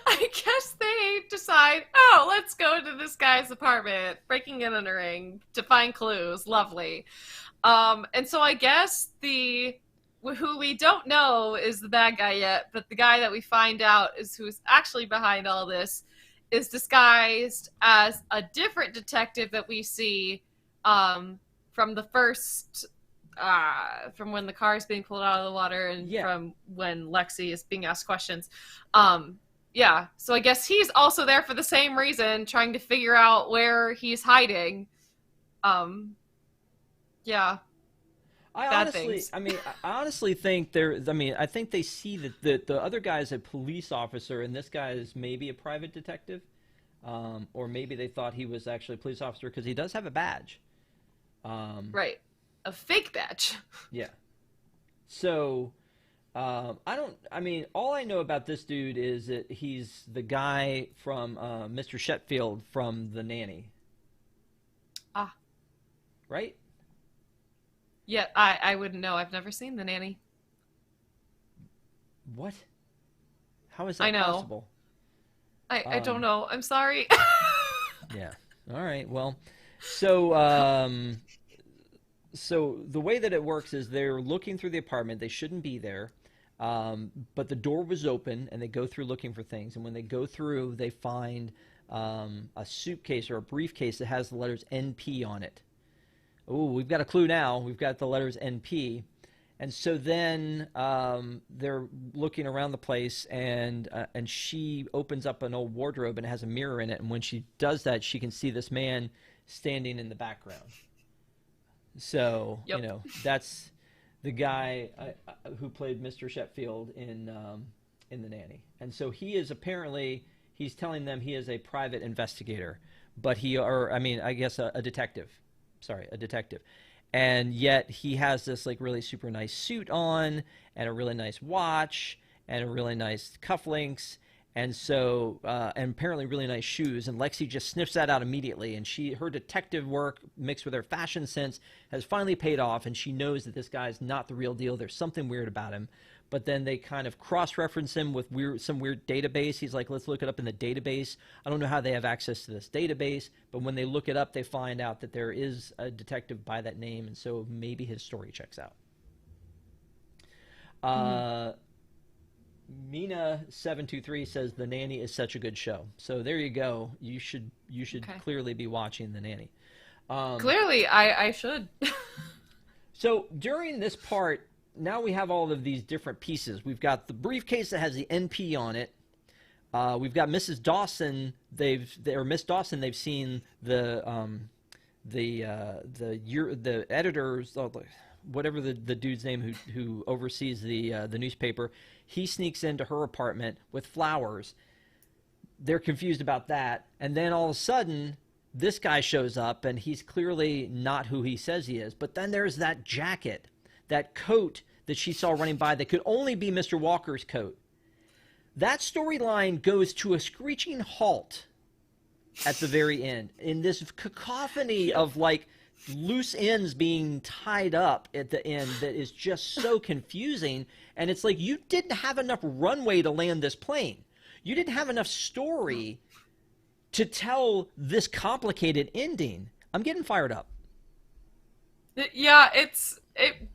B: I guess they decide, let's go to this guy's apartment, breaking and entering to find clues. Lovely. And so I guess who we don't know is the bad guy yet, but the guy that we find out is who's actually behind all this is disguised as a different detective that we see from the first from when the car is being pulled out of the water, and from when Lexy is being asked questions. Yeah, so I guess he's also there for the same reason, trying to figure out where he's hiding. Um, yeah, bad things.
A: I honestly think I think they see that the other guy is a police officer and this guy is maybe a private detective, or maybe they thought he was actually a police officer because he does have a badge.
B: Right. A fake badge.
A: Yeah. So, all I know about this dude is that he's the guy from Mr. Shetfield from The Nanny.
B: Ah.
A: Right?
B: Yeah, I wouldn't know. I've never seen The Nanny.
A: What? How is
B: I
A: that
B: know.
A: possible?
B: I don't know. I'm sorry.
A: Yeah. All right. Well, so so the way that it works is they're looking through the apartment. They shouldn't be there, but the door was open, and they go through looking for things. And when they go through, they find a suitcase or a briefcase that has the letters NP on it. Oh, we've got a clue now. We've got the letters NP. And so then they're looking around the place, and she opens up an old wardrobe, and it has a mirror in it. And when she does that, she can see this man standing in the background. So,
B: Yep.
A: that's the guy who played Mr. Shetfield in The Nanny. And so he's telling them he is a private investigator, but I guess a detective. Sorry, a detective. And yet he has this like really super nice suit on and a really nice watch and a really nice cufflinks. And so, and apparently really nice shoes. And Lexy just sniffs that out immediately. And her detective work mixed with her fashion sense has finally paid off. And she knows that this guy's not the real deal. There's something weird about him. But then they kind of cross-reference him with some weird database. He's like, let's look it up in the database. I don't know how they have access to this database. But when they look it up, they find out that there is a detective by that name. And so maybe his story checks out. Mina723 says The Nanny is such a good show. So there you go. You should
B: Okay.
A: clearly be watching The Nanny.
B: Clearly, I should.
A: So during this part, now we have all of these different pieces. We've got the briefcase that has the NP on it. We've got Mrs. Dawson. Miss Dawson. They've seen the editors, whatever the dude's name who oversees the newspaper. He sneaks into her apartment with flowers. They're confused about that, and then all of a sudden, this guy shows up, and he's clearly not who he says he is. But then there's that jacket, that coat that she saw running by that could only be Mr. Walker's coat. That storyline goes to a screeching halt at the very end in this cacophony of like loose ends being tied up at the end that is just so confusing. And it's like, you didn't have enough runway to land this plane. You didn't have enough story to tell this complicated ending. I'm getting fired up.
B: Yeah, it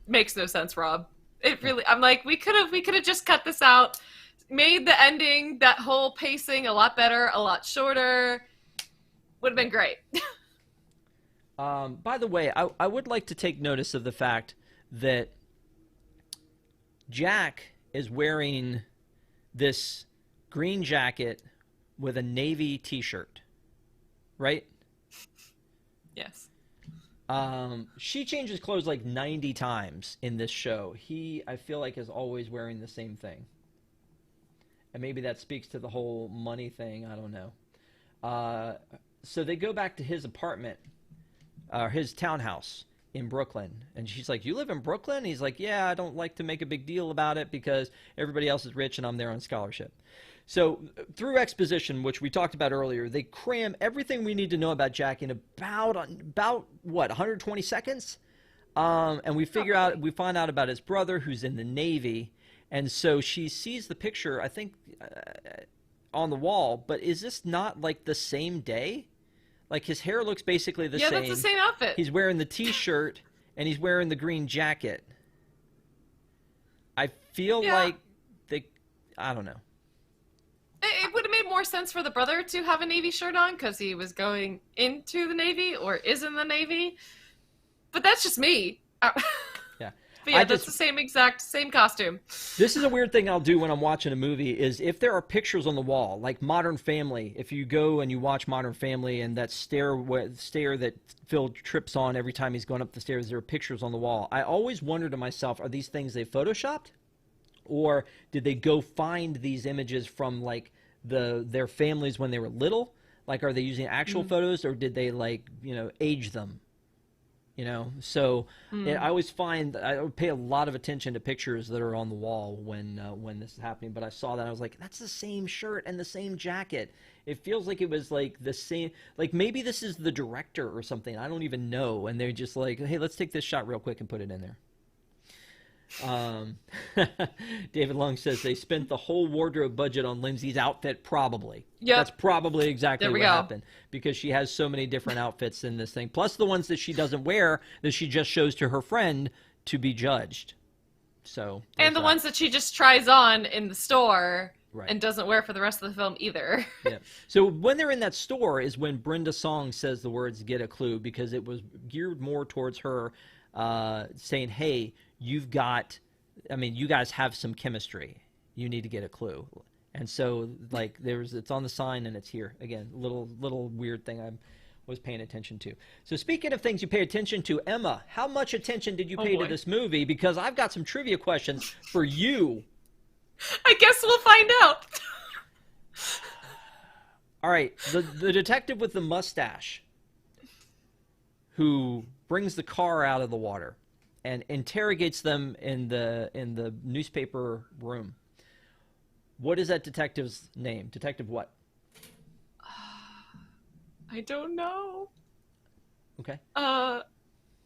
B: makes no sense, Rob. It really, I'm like, we could have just cut this out, made the ending, that whole pacing a lot better, a lot shorter. Would have been great.
A: By the way, I would like to take notice of the fact that Jack is wearing this green jacket with a navy t-shirt, right?
B: Yes.
A: She changes clothes like 90 times in this show. I feel like, is always wearing the same thing. And maybe that speaks to the whole money thing. I don't know. So they go back to his apartment, his townhouse in Brooklyn. And she's like, you live in Brooklyn? He's like, yeah, I don't like to make a big deal about it because everybody else is rich and I'm there on scholarship. So through exposition, which we talked about earlier, they cram everything we need to know about Jack in about what, 120 seconds? And we find out about his brother who's in the Navy. And so she sees the picture, I think, on the wall. But is this not like the same day? Like his hair looks basically the same.
B: Yeah, that's the same outfit.
A: He's wearing the t-shirt and he's wearing the green jacket. I feel like I don't know.
B: It would have made more sense for the brother to have a Navy shirt on because he was going into the Navy or is in the Navy. But that's just me.
A: Yeah.
B: But yeah, that's the same costume.
A: This is a weird thing I'll do when I'm watching a movie is if there are pictures on the wall, like Modern Family, if you go and you watch Modern Family and that stair that Phil trips on every time he's going up the stairs, there are pictures on the wall. I always wonder to myself, are these things they photoshopped? Or did they go find these images from like their families when they were little? Like, are they using actual photos, or did they age them? So I always find I would pay a lot of attention to pictures that are on the wall when this is happening. But I saw that, I was like, that's the same shirt and the same jacket. It feels like it was like the same. Like maybe this is the director or something. I don't even know. And they're just like, hey, let's take this shot real quick and put it in there. David Long says they spent the whole wardrobe budget on Lindsay's outfit. Probably. Yeah, that's probably exactly what happened, because she has so many different outfits in this thing, plus the ones that she doesn't wear that she just shows to her friend to be judged. So
B: and the ones that she just tries on in the store.
A: Right.
B: And doesn't wear for the rest of the film either.
A: Yeah. So when they're in that store is when Brenda Song says the words "get a clue," because it was geared more towards her saying, hey, you guys have some chemistry. You need to get a clue. And so like it's on the sign and it's here. Again, little weird thing I was paying attention to. So speaking of things you pay attention to, Emma, how much attention did you pay to this movie? Because I've got some trivia questions for you.
B: I guess we'll find out.
A: All right, the detective with the mustache who brings the car out of the water and interrogates them in the newspaper room. What is that detective's name? Detective what?
B: I don't know.
A: Okay.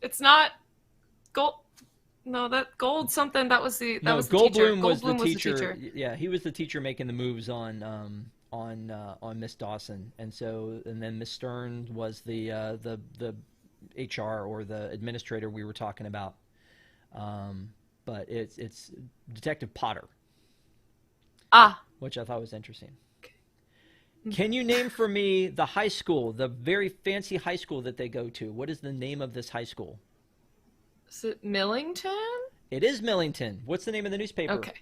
B: It's not Gold. No, that Gold something. That was the teacher.
A: Goldblum was the teacher. Yeah, he was the teacher making the moves on Miss Dawson, and then Miss Stern was the HR or the administrator we were talking about. But it's Detective Potter. Which I thought was interesting. Can you name for me the high school, the very fancy high school that they go to? What is the name of this high school?
B: Is it Millington?
A: It is Millington. What's the name of the newspaper?
B: Okay.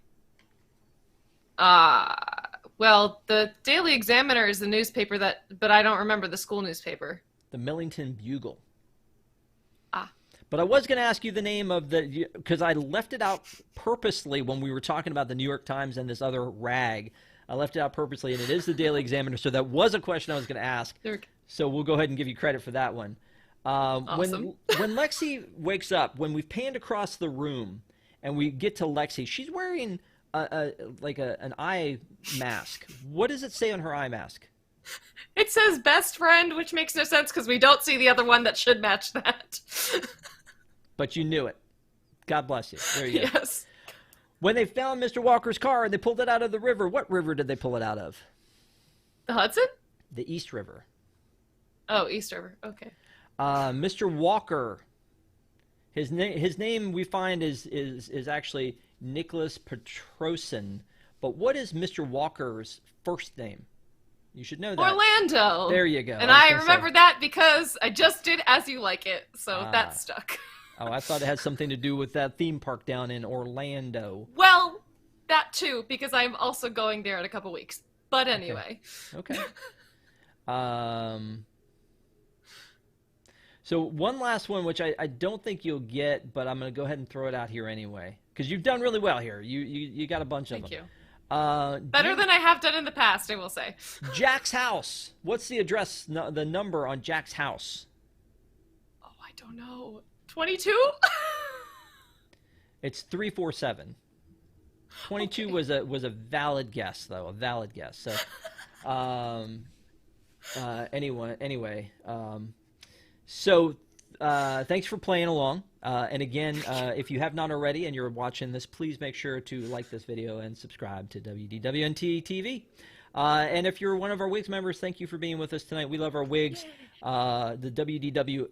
B: Well, the Daily Examiner is the newspaper but I don't remember the school newspaper.
A: The Millington Bugle. But I was going to ask you the name of because I left it out purposely when we were talking about the New York Times and this other rag. I left it out purposely, and it is the Daily Examiner. So that was a question I was going to ask. So we'll go ahead and give you credit for that one.
B: Awesome.
A: When Lexy wakes up, when we've panned across the room and we get to Lexy, she's wearing an eye mask. What does it say on her eye mask?
B: It says best friend, which makes no sense because we don't see the other one that should match that.
A: But you knew it. God bless you. There you go.
B: Yes.
A: When they found Mr. Walker's car and they pulled it out of the river, what river did they pull it out of?
B: The Hudson?
A: The East River.
B: Oh, East River. Okay.
A: Mr. Walker, his name we find is actually Nicholas Petrosin. But what is Mr. Walker's first name? You should know that.
B: Orlando.
A: There you go.
B: And I remember that because I just did As You Like It, so that stuck.
A: Oh, I thought it had something to do with that theme park down in Orlando.
B: Well, that too, because I'm also going there in a couple weeks. But anyway.
A: Okay. So one last one, which I don't think you'll get, but I'm going to go ahead and throw it out here anyway, because you've done really well here. You got a bunch of them.
B: Thank you. Better than I have done in the past, I will say.
A: Jack's house. What's the address, the number on Jack's house?
B: Oh, I don't know. 22?
A: It's 347. 22 was a valid guess, though. A valid guess. So, anyway. So, thanks for playing along. And again, if you have not already and you're watching this, please make sure to like this video and subscribe to WDWNT TV. And if you're one of our WIGS members, thank you for being with us tonight. We love our WIGS, the WDWNT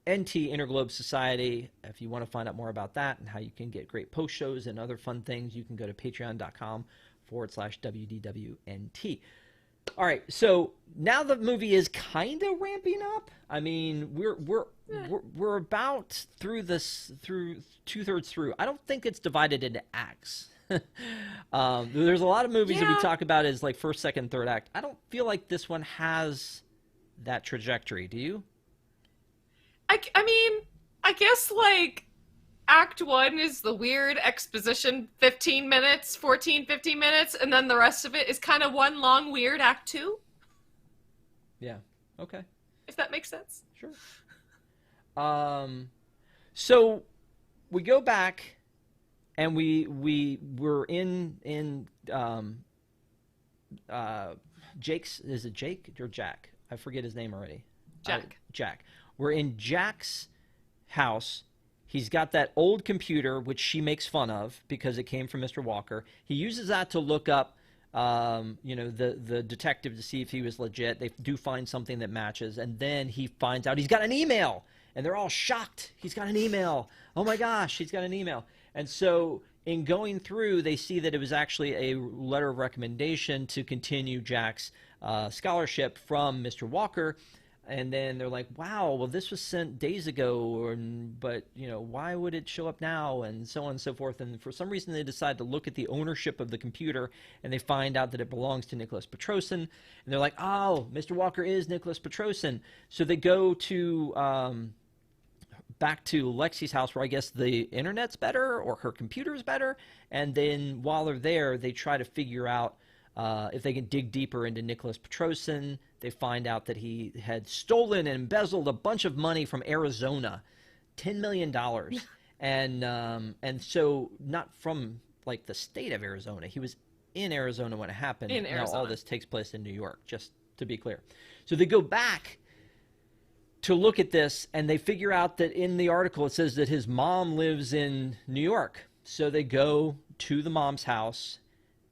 A: Interglobe Society. If you want to find out more about that and how you can get great post shows and other fun things, you can go to patreon.com/WDWNT. All right, so now the movie is kind of ramping up. I mean, we're about through 2/3 through. I don't think it's divided into acts. There's a lot of movies that we
B: Yeah.
A: talk about as like first, second, third act. I don't feel like this one has that trajectory. Do you?
B: I mean, I guess like Act 1 is the weird exposition 15 minutes, 14, 15 minutes, and then the rest of it is kind of one long weird Act 2,
A: Yeah. Okay.
B: if that makes sense.
A: Sure. So we go back, and we were in Jake's. Is it Jake or Jack? I forget his name already.
B: Jack.
A: Jack. We're in Jack's house. He's got that old computer, which she makes fun of because it came from Mr. Walker. He uses that to look up, the detective to see if he was legit. They do find something that matches, and then he finds out he's got an email, and they're all shocked. He's got an email. Oh my gosh, he's got an email. And so in going through, they see that it was actually a letter of recommendation to continue Jack's scholarship from Mr. Walker. And then they're like, wow, well, this was sent days ago, but, why would it show up now? And so on and so forth. And for some reason, they decide to look at the ownership of the computer, and they find out that it belongs to Nicholas Petrosin. And they're like, oh, Mr. Walker is Nicholas Petrosin. So they go to back to Lexy's house, where I guess the internet's better or her computer's better. And then while they're there, they try to figure out if they can dig deeper into Nicholas Petrosin. They find out that he had stolen and embezzled a bunch of money from Arizona, $10 million. And so not from like the state of Arizona. He was in Arizona when it happened.
B: In
A: Now
B: Arizona.
A: all this takes place in New York, just to be clear. So they go back to look at this, and they figure out that in the article it says that his mom lives in New York. So they go to the mom's house,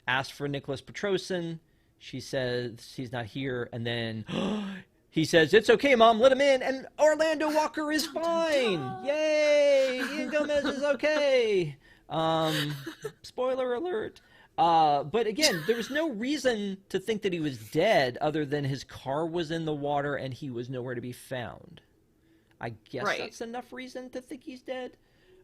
A: ask for Nicholas Petrosin. She says he's not here, and then he says, it's okay, Mom, let him in, and Orlando Walker is fine. Yay! Ian Gomez is okay. Spoiler alert. But again, there was no reason to think that he was dead other than his car was in the water and he was nowhere to be found. I guess
B: Right.
A: that's enough reason to think he's dead.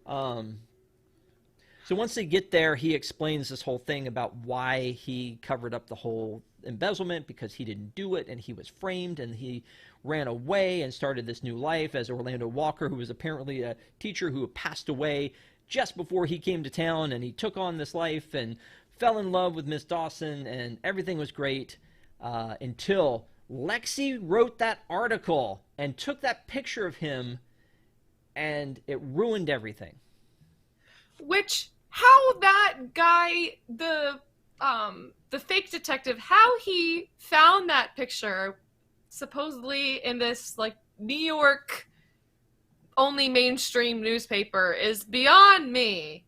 A: So once they get there, he explains this whole thing about why he covered up the whole embezzlement, because he didn't do it and he was framed, and he ran away and started this new life as Orlando Walker, who was apparently a teacher who passed away just before he came to town, and he took on this life and fell in love with Miss Dawson, and everything was great until Lexy wrote that article and took that picture of him, and it ruined everything.
B: Which, how that guy, the fake detective, how he found that picture, supposedly in this like New York only mainstream newspaper, is beyond me.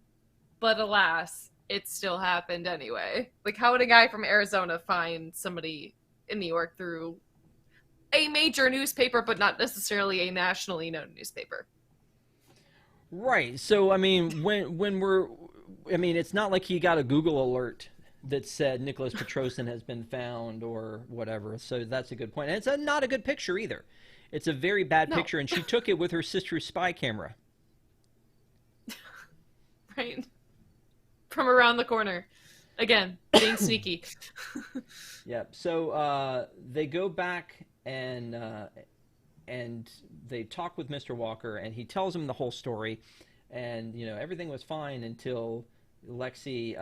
B: But alas, it still happened anyway. Like, how would a guy from Arizona find somebody in New York through a major newspaper, but not necessarily a nationally known newspaper?
A: Right. So I mean, it's not like he got a Google alert that said Nicholas Petrosin has been found or whatever. So that's a good point. And it's not a good picture either. It's a very bad
B: No.
A: picture, and she took it with her sister's spy camera.
B: Right? From around the corner. Again, being sneaky.
A: Yep. So they go back and they talk with Mr. Walker, and he tells him the whole story, and everything was fine until Lexy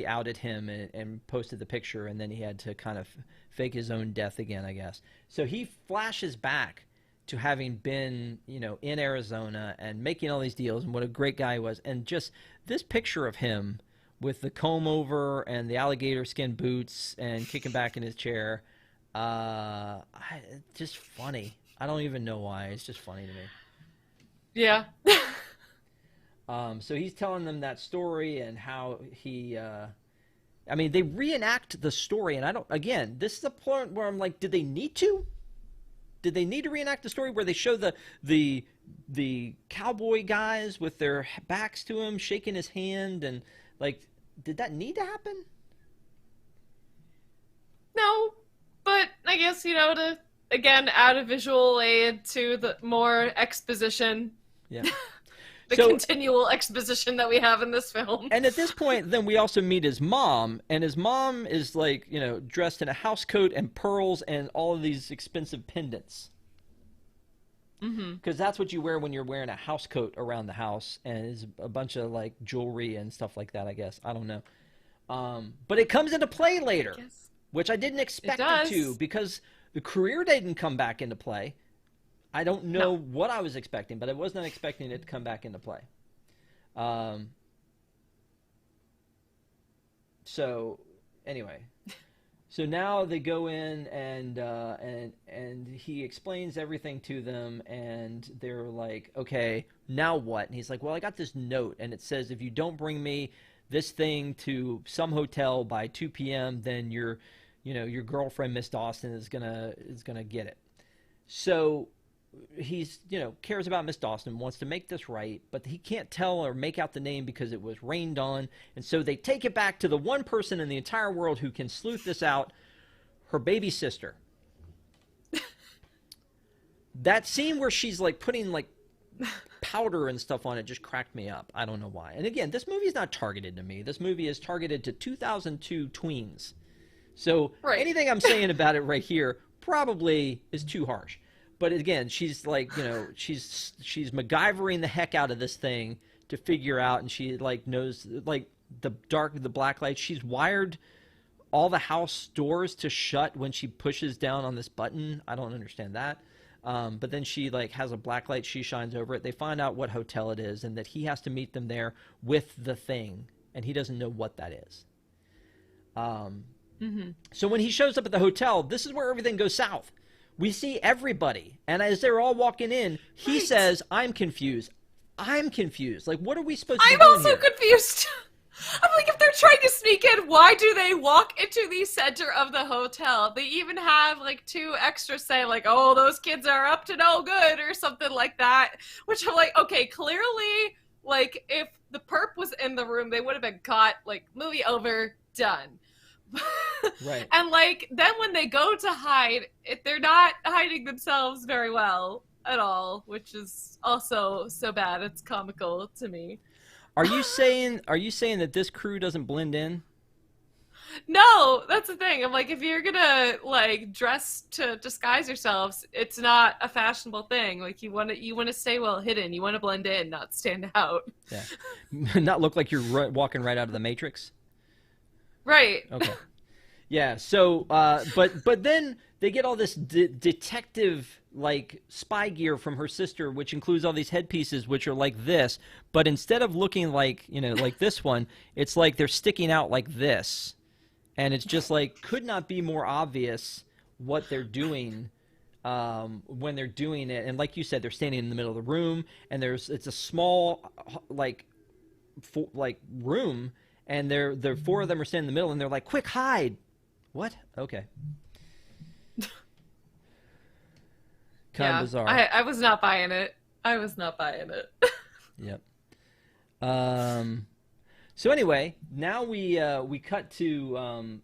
A: outed him and posted the picture, and then he had to kind of fake his own death again, I guess. So he flashes back to having been, in Arizona and making all these deals, and what a great guy he was. And just this picture of him with the comb over and the alligator skin boots and kicking back in his chair, just funny. I don't even know why. It's just funny to me.
B: Yeah.
A: So he's telling them that story and how he, they reenact the story, and again, this is the point where I'm like, did they need to? Did they need to reenact the story where they show the cowboy guys with their backs to him, shaking his hand, and like, did that need to happen?
B: guess, to, again, add a visual aid to the more exposition.
A: Yeah.
B: The continual exposition that we have in this film.
A: And at this point, then we also meet his mom, and his mom is like, dressed in a house coat and pearls and all of these expensive pendants. Because that's what you wear when you're wearing a house coat around the house, and it's a bunch of like jewelry and stuff like that, I guess. I don't know. But it comes into play later, which I didn't expect it to, because the career didn't come back into play. I don't know what I was expecting, but I was not expecting it to come back into play. So anyway, so now they go in and he explains everything to them, and they're like, okay, now what? And he's like, well, I got this note, and it says if you don't bring me this thing to some hotel by 2 p.m., then your girlfriend, Miss Dawson, is gonna get it. So he's, cares about Miss Dawson, wants to make this right, but he can't tell or make out the name because it was rained on. And so they take it back to the one person in the entire world who can sleuth this out, her baby sister. That scene where she's like putting like powder and stuff on it just cracked me up. I don't know why. And again, this movie is not targeted to me. This movie is targeted to 2002 tweens. So anything I'm saying about it right here probably is too harsh. But again, she's like, she's MacGyvering the heck out of this thing to figure out, and she like knows like the black light. She's wired all the house doors to shut when she pushes down on this button. I don't understand that. But then she like has a black light. She shines over it. They find out what hotel it is, and that he has to meet them there with the thing, and he doesn't know what that is. So when he shows up at the hotel, this is where everything goes south. We see everybody, and as they're all walking in, he says, I'm confused. I'm confused. Like, what are we supposed to do?
B: I'm also confused. I'm like, if they're trying to sneak in, why do they walk into the center of the hotel? They even have, like, 2 extras say, like, oh, those kids are up to no good, or something like that. Which I'm like, okay, clearly, like, if the perp was in the room, they would have been caught, like, movie over, done.
A: Right.
B: And like then when they go to hide, they're not hiding themselves very well at all, which is also so bad it's comical to me.
A: Are you saying that this crew doesn't blend in?
B: No, that's the thing. I'm like, if you're gonna like dress to disguise yourselves, it's not a fashionable thing. Like you want to stay well hidden. You want to blend in, not stand out.
A: Yeah, not look like you're walking right out of the Matrix.
B: Right.
A: Okay. Yeah. So, but then they get all this detective like spy gear from her sister, which includes all these headpieces, which are like this. But instead of looking like like this one, it's like they're sticking out like this, and it's just like could not be more obvious what they're doing when they're doing it. And like you said, they're standing in the middle of the room, and it's a small like room. And they're 4 of them are standing in the middle, and they're like, "Quick, hide!" What? Okay. Kind of bizarre.
B: I was not buying it.
A: Yep. So anyway, now we cut to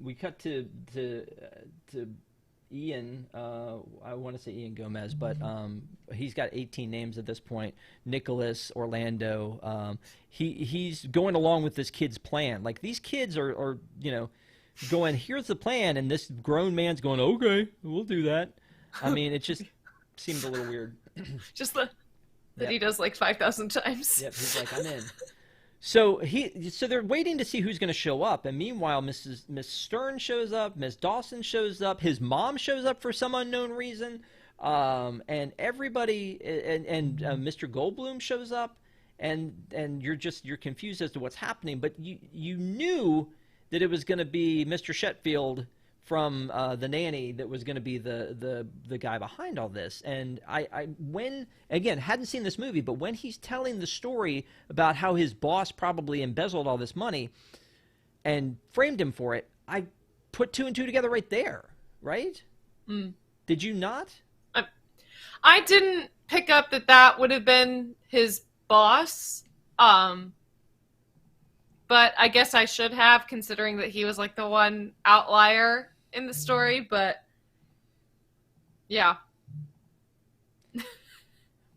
A: Ian. I want to say Ian Gomez, but he's got 18 names at this point. Nicholas, Orlando. He's going along with this kid's plan. Like these kids are going, here's the plan, and this grown man's going, okay, we'll do that. I mean, it just seemed a little weird.
B: Just that he does like 5,000 times.
A: Yep, he's like, I'm in. So they're waiting to see who's going to show up, and meanwhile, Miss Stern shows up, Miss Dawson shows up, his mom shows up for some unknown reason, and everybody, and Mr. Goldblum shows up, and you're confused as to what's happening, but you knew that it was going to be Mr. Shetfield from The Nanny that was going to be the guy behind all this. And I again, hadn't seen this movie, but when he's telling the story about how his boss probably embezzled all this money and framed him for it, I put 2 and 2 together right there, right? Did you not?
B: I didn't pick up that would have been his boss. But I guess I should have, considering that he was like the one outlier in the story. But Yeah.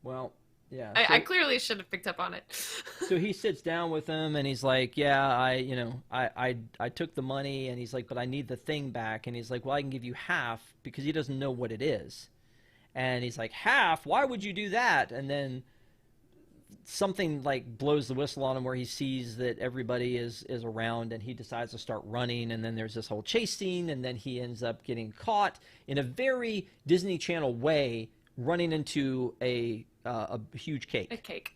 A: Well, yeah.
B: I clearly should have picked up on it.
A: So he sits down with him and he's like, yeah, I took the money, and he's like, but I need the thing back. And he's like, well, I can give you half, because he doesn't know what it is. And he's like, half? Why would you do that? And then something like blows the whistle on him, where he sees that everybody is around, and he decides to start running. And then there's this whole chase scene, and then he ends up getting caught in a very Disney Channel way, running into a huge cake.
B: A cake.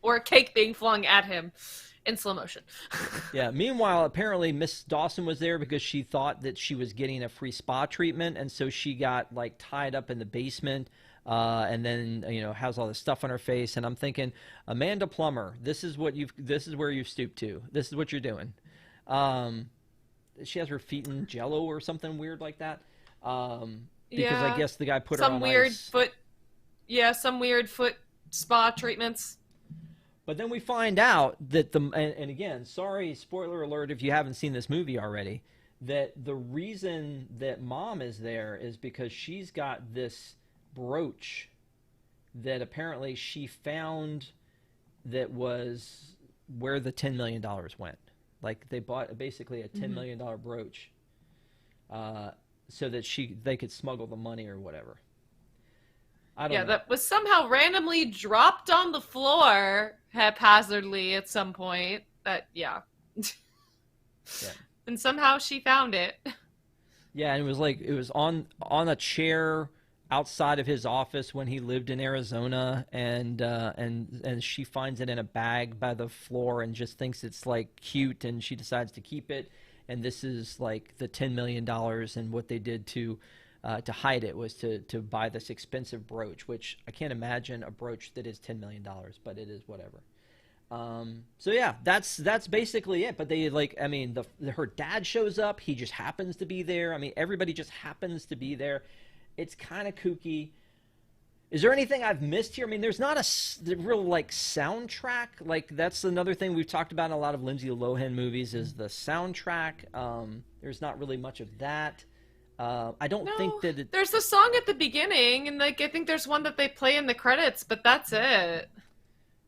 B: Or a cake being flung at him in slow motion.
A: Yeah. Meanwhile, apparently Miss Dawson was there because she thought that she was getting a free spa treatment, and so she got like tied up in the basement, and then has all this stuff on her face. And I'm thinking, Amanda Plummer, this is where you've stooped to. This is what you're doing. She has her feet in Jello or something weird like that. Because I guess the guy put her on ice.
B: Some weird foot spa treatments.
A: But then we find out that and again, sorry, spoiler alert if you haven't seen this movie already, that the reason that Mom is there is because she's got this brooch that apparently she found that was where the $10 million went. Like, they bought basically a $10 million brooch so that they could smuggle the money or whatever. I don't know.
B: That was somehow randomly dropped on the floor haphazardly at some point. Yeah. And somehow she found it.
A: Yeah, and it was on a chair outside of his office when he lived in Arizona, and she finds it in a bag by the floor and just thinks it's like cute, and she decides to keep it. And this is like the $10 million, and what they did to hide it was to buy this expensive brooch, which I can't imagine a brooch that is $10 million, but it is whatever. So yeah, that's basically it. But they her dad shows up. He just happens to be there. I mean, everybody just happens to be there. It's kind of kooky. Is there anything I've missed here? I mean, there's not a real soundtrack. Like, that's another thing we've talked about in a lot of Lindsay Lohan movies is the soundtrack. There's not really much of that. I don't think that
B: there's a song at the beginning, and I think there's one that they play in the credits, but that's it.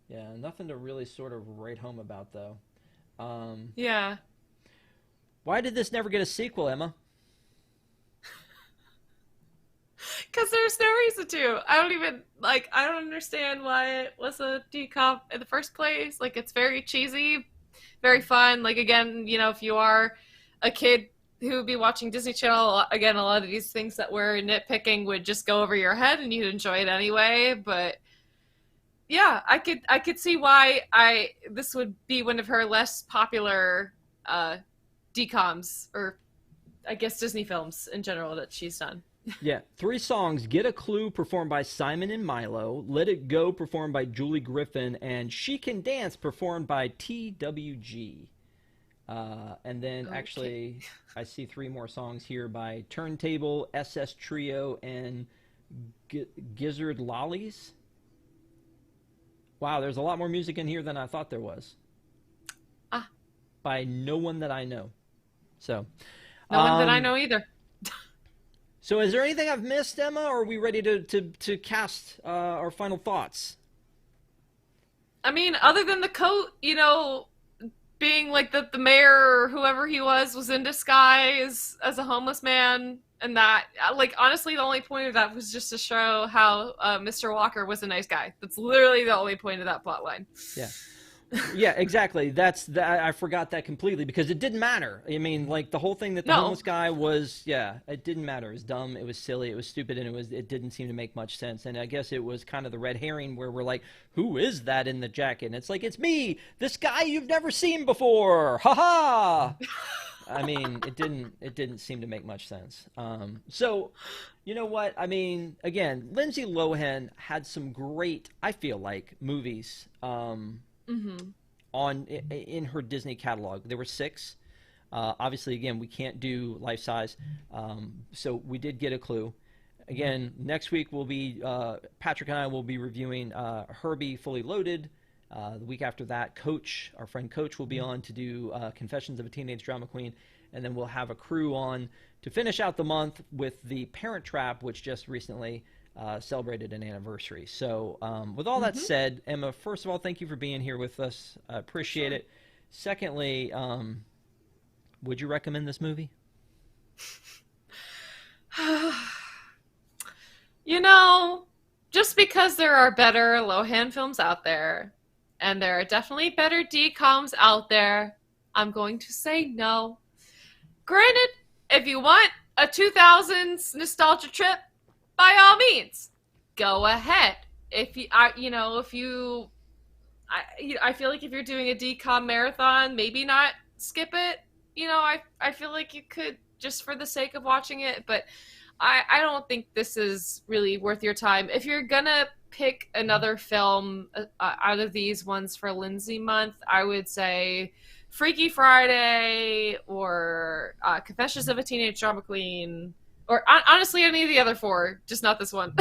A: Yeah, nothing to really sort of write home about, though.
B: Yeah.
A: Why did this never get a sequel, Emma?
B: Because there's no reason to. I don't understand why it was a decomp in the first place. Like, it's very cheesy, very fun. Like, again, if you are a kid who would be watching Disney Channel, again, a lot of these things that we're nitpicking would just go over your head and you'd enjoy it anyway. But yeah, I could see why this would be one of her less popular decoms, or I guess Disney films in general that she's done.
A: Yeah, 3 songs: Get a Clue, performed by Simon and Milo; Let It Go, performed by Julie Griffin; and She Can Dance, performed by TWG. And then actually, I see 3 more songs here by Turntable, SS Trio, and Gizzard Lollies. Wow, there's a lot more music in here than I thought there was. By no one that I know. So,
B: no one that I know either.
A: So is there anything I've missed, Emma, or are we ready to cast our final thoughts?
B: I mean, other than the coat, being like the mayor or whoever he was in disguise as a homeless man, and that, honestly, the only point of that was just to show how Mr. Walker was a nice guy. That's literally the only point of that plot line.
A: Yeah. Yeah, exactly. I forgot that completely, because it didn't matter. I mean, the whole thing that the homeless guy was, it didn't matter. It was dumb, it was silly, it was stupid, and it didn't seem to make much sense. And I guess it was kind of the red herring where we're like, who is that in the jacket? And it's like, it's me, this guy you've never seen before. Ha ha. I mean, it didn't seem to make much sense. So, you know what? I mean, again, Lindsay Lohan had some great, I feel like, movies. In her Disney catalog. There were 6. Obviously, again, we can't do life size, so we did Get a Clue. Again, next week we'll be Patrick and I will be reviewing Herbie Fully Loaded. The week after that, our friend Coach, will be on to do Confessions of a Teenage Drama Queen. and then we'll have a crew on to finish out the month with The Parent Trap, which just recently celebrated an anniversary. So with all that said, Emma, first of all, thank you for being here with us. I appreciate it. Secondly, would you recommend this movie?
B: You know, just because there are better Lohan films out there, and there are definitely better DComs out there, I'm going to say no. Granted, if you want a 2000s nostalgia trip, by all means, go ahead. If you, I feel like if you're doing a DCOM marathon, maybe not skip it. I feel like you could just for the sake of watching it, but I don't think this is really worth your time. If you're gonna pick another film out of these ones for Lindsay month, I would say Freaky Friday or Confessions of a Teenage Drama Queen, or honestly any of the other four, just not this one.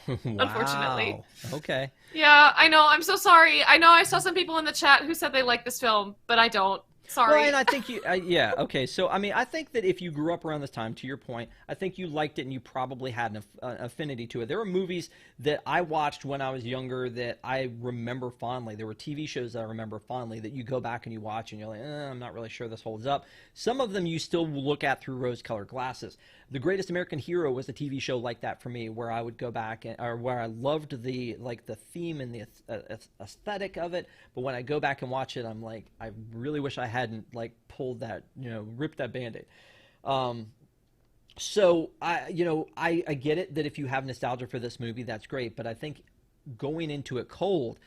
A: Wow.
B: Unfortunately.
A: Okay.
B: Yeah, I know. I'm so sorry. I know I saw some people in the chat who said they like this film, but I don't. Sorry.
A: Well, and I think you, yeah, okay. So, I mean, I think that if you grew up around this time, to your point, I think you liked it and you probably had an affinity to it. There were movies that I watched when I was younger that I remember fondly. There were TV shows that I remember fondly that you go back and you watch and you're like, I'm not really sure this holds up. Some of them you still look at through rose-colored glasses. The Greatest American Hero was a TV show like that for me, where I would go back or where I loved the theme and the aesthetic of it. But when I go back and watch it, I'm like, I really wish I hadn't pulled that, ripped that Band-Aid. So I get it that if you have nostalgia for this movie, that's great. But I think going into it cold,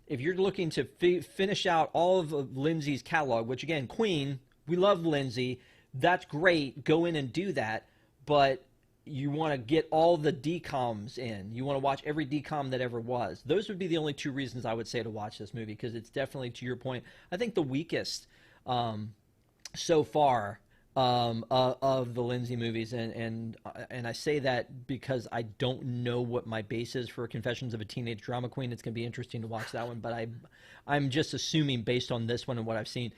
A: if you're looking to finish out all of Lindsay's catalog, which again, Queen, we love Lindsay, that's great. Go in and do that. But you want to get all the DComs in. You want to watch every DCom that ever was. Those would be the only two reasons I would say to watch this movie, because it's definitely, to your point, I think the weakest so far of the Lindsay movies. And I say that because I don't know what my base is for Confessions of a Teenage Drama Queen. It's going to be interesting to watch that one. But I'm just assuming, based on this one and what I've seen,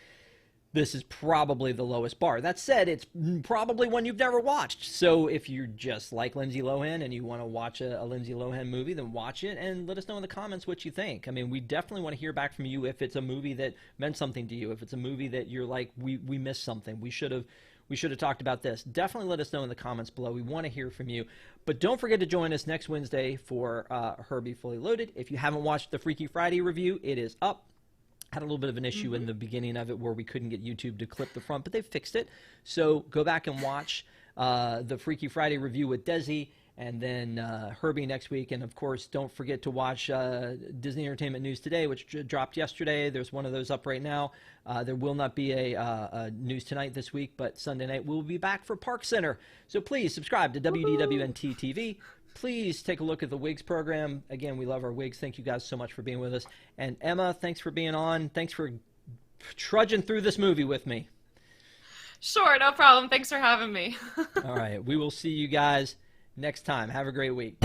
A: this is probably the lowest bar. That said, it's probably one you've never watched. So if you just like Lindsay Lohan and you want to watch a Lindsay Lohan movie, then watch it and let us know in the comments what you think. I mean, we definitely want to hear back from you if it's a movie that meant something to you. If it's a movie that you're like, we missed something. We should have talked about this. Definitely let us know in the comments below. We want to hear from you. But don't forget to join us next Wednesday for Herbie Fully Loaded. If you haven't watched the Freaky Friday review, it is up. Had a little bit of an issue in the beginning of it where we couldn't get YouTube to clip the front, but they fixed it. So go back and watch the Freaky Friday review with Desi, and then Herbie next week. And, of course, don't forget to watch Disney Entertainment News Today, which dropped yesterday. There's one of those up right now. There will not be a News Tonight this week, but Sunday night we'll be back for Park Center. So please subscribe to WDWNT TV. Please take a look at the Wigs program. Again, we love our Wigs. Thank you guys so much for being with us. And Emma, thanks for being on. Thanks for trudging through this movie with me.
B: Sure, no problem. Thanks for having me.
A: All right. We will see you guys next time. Have a great week.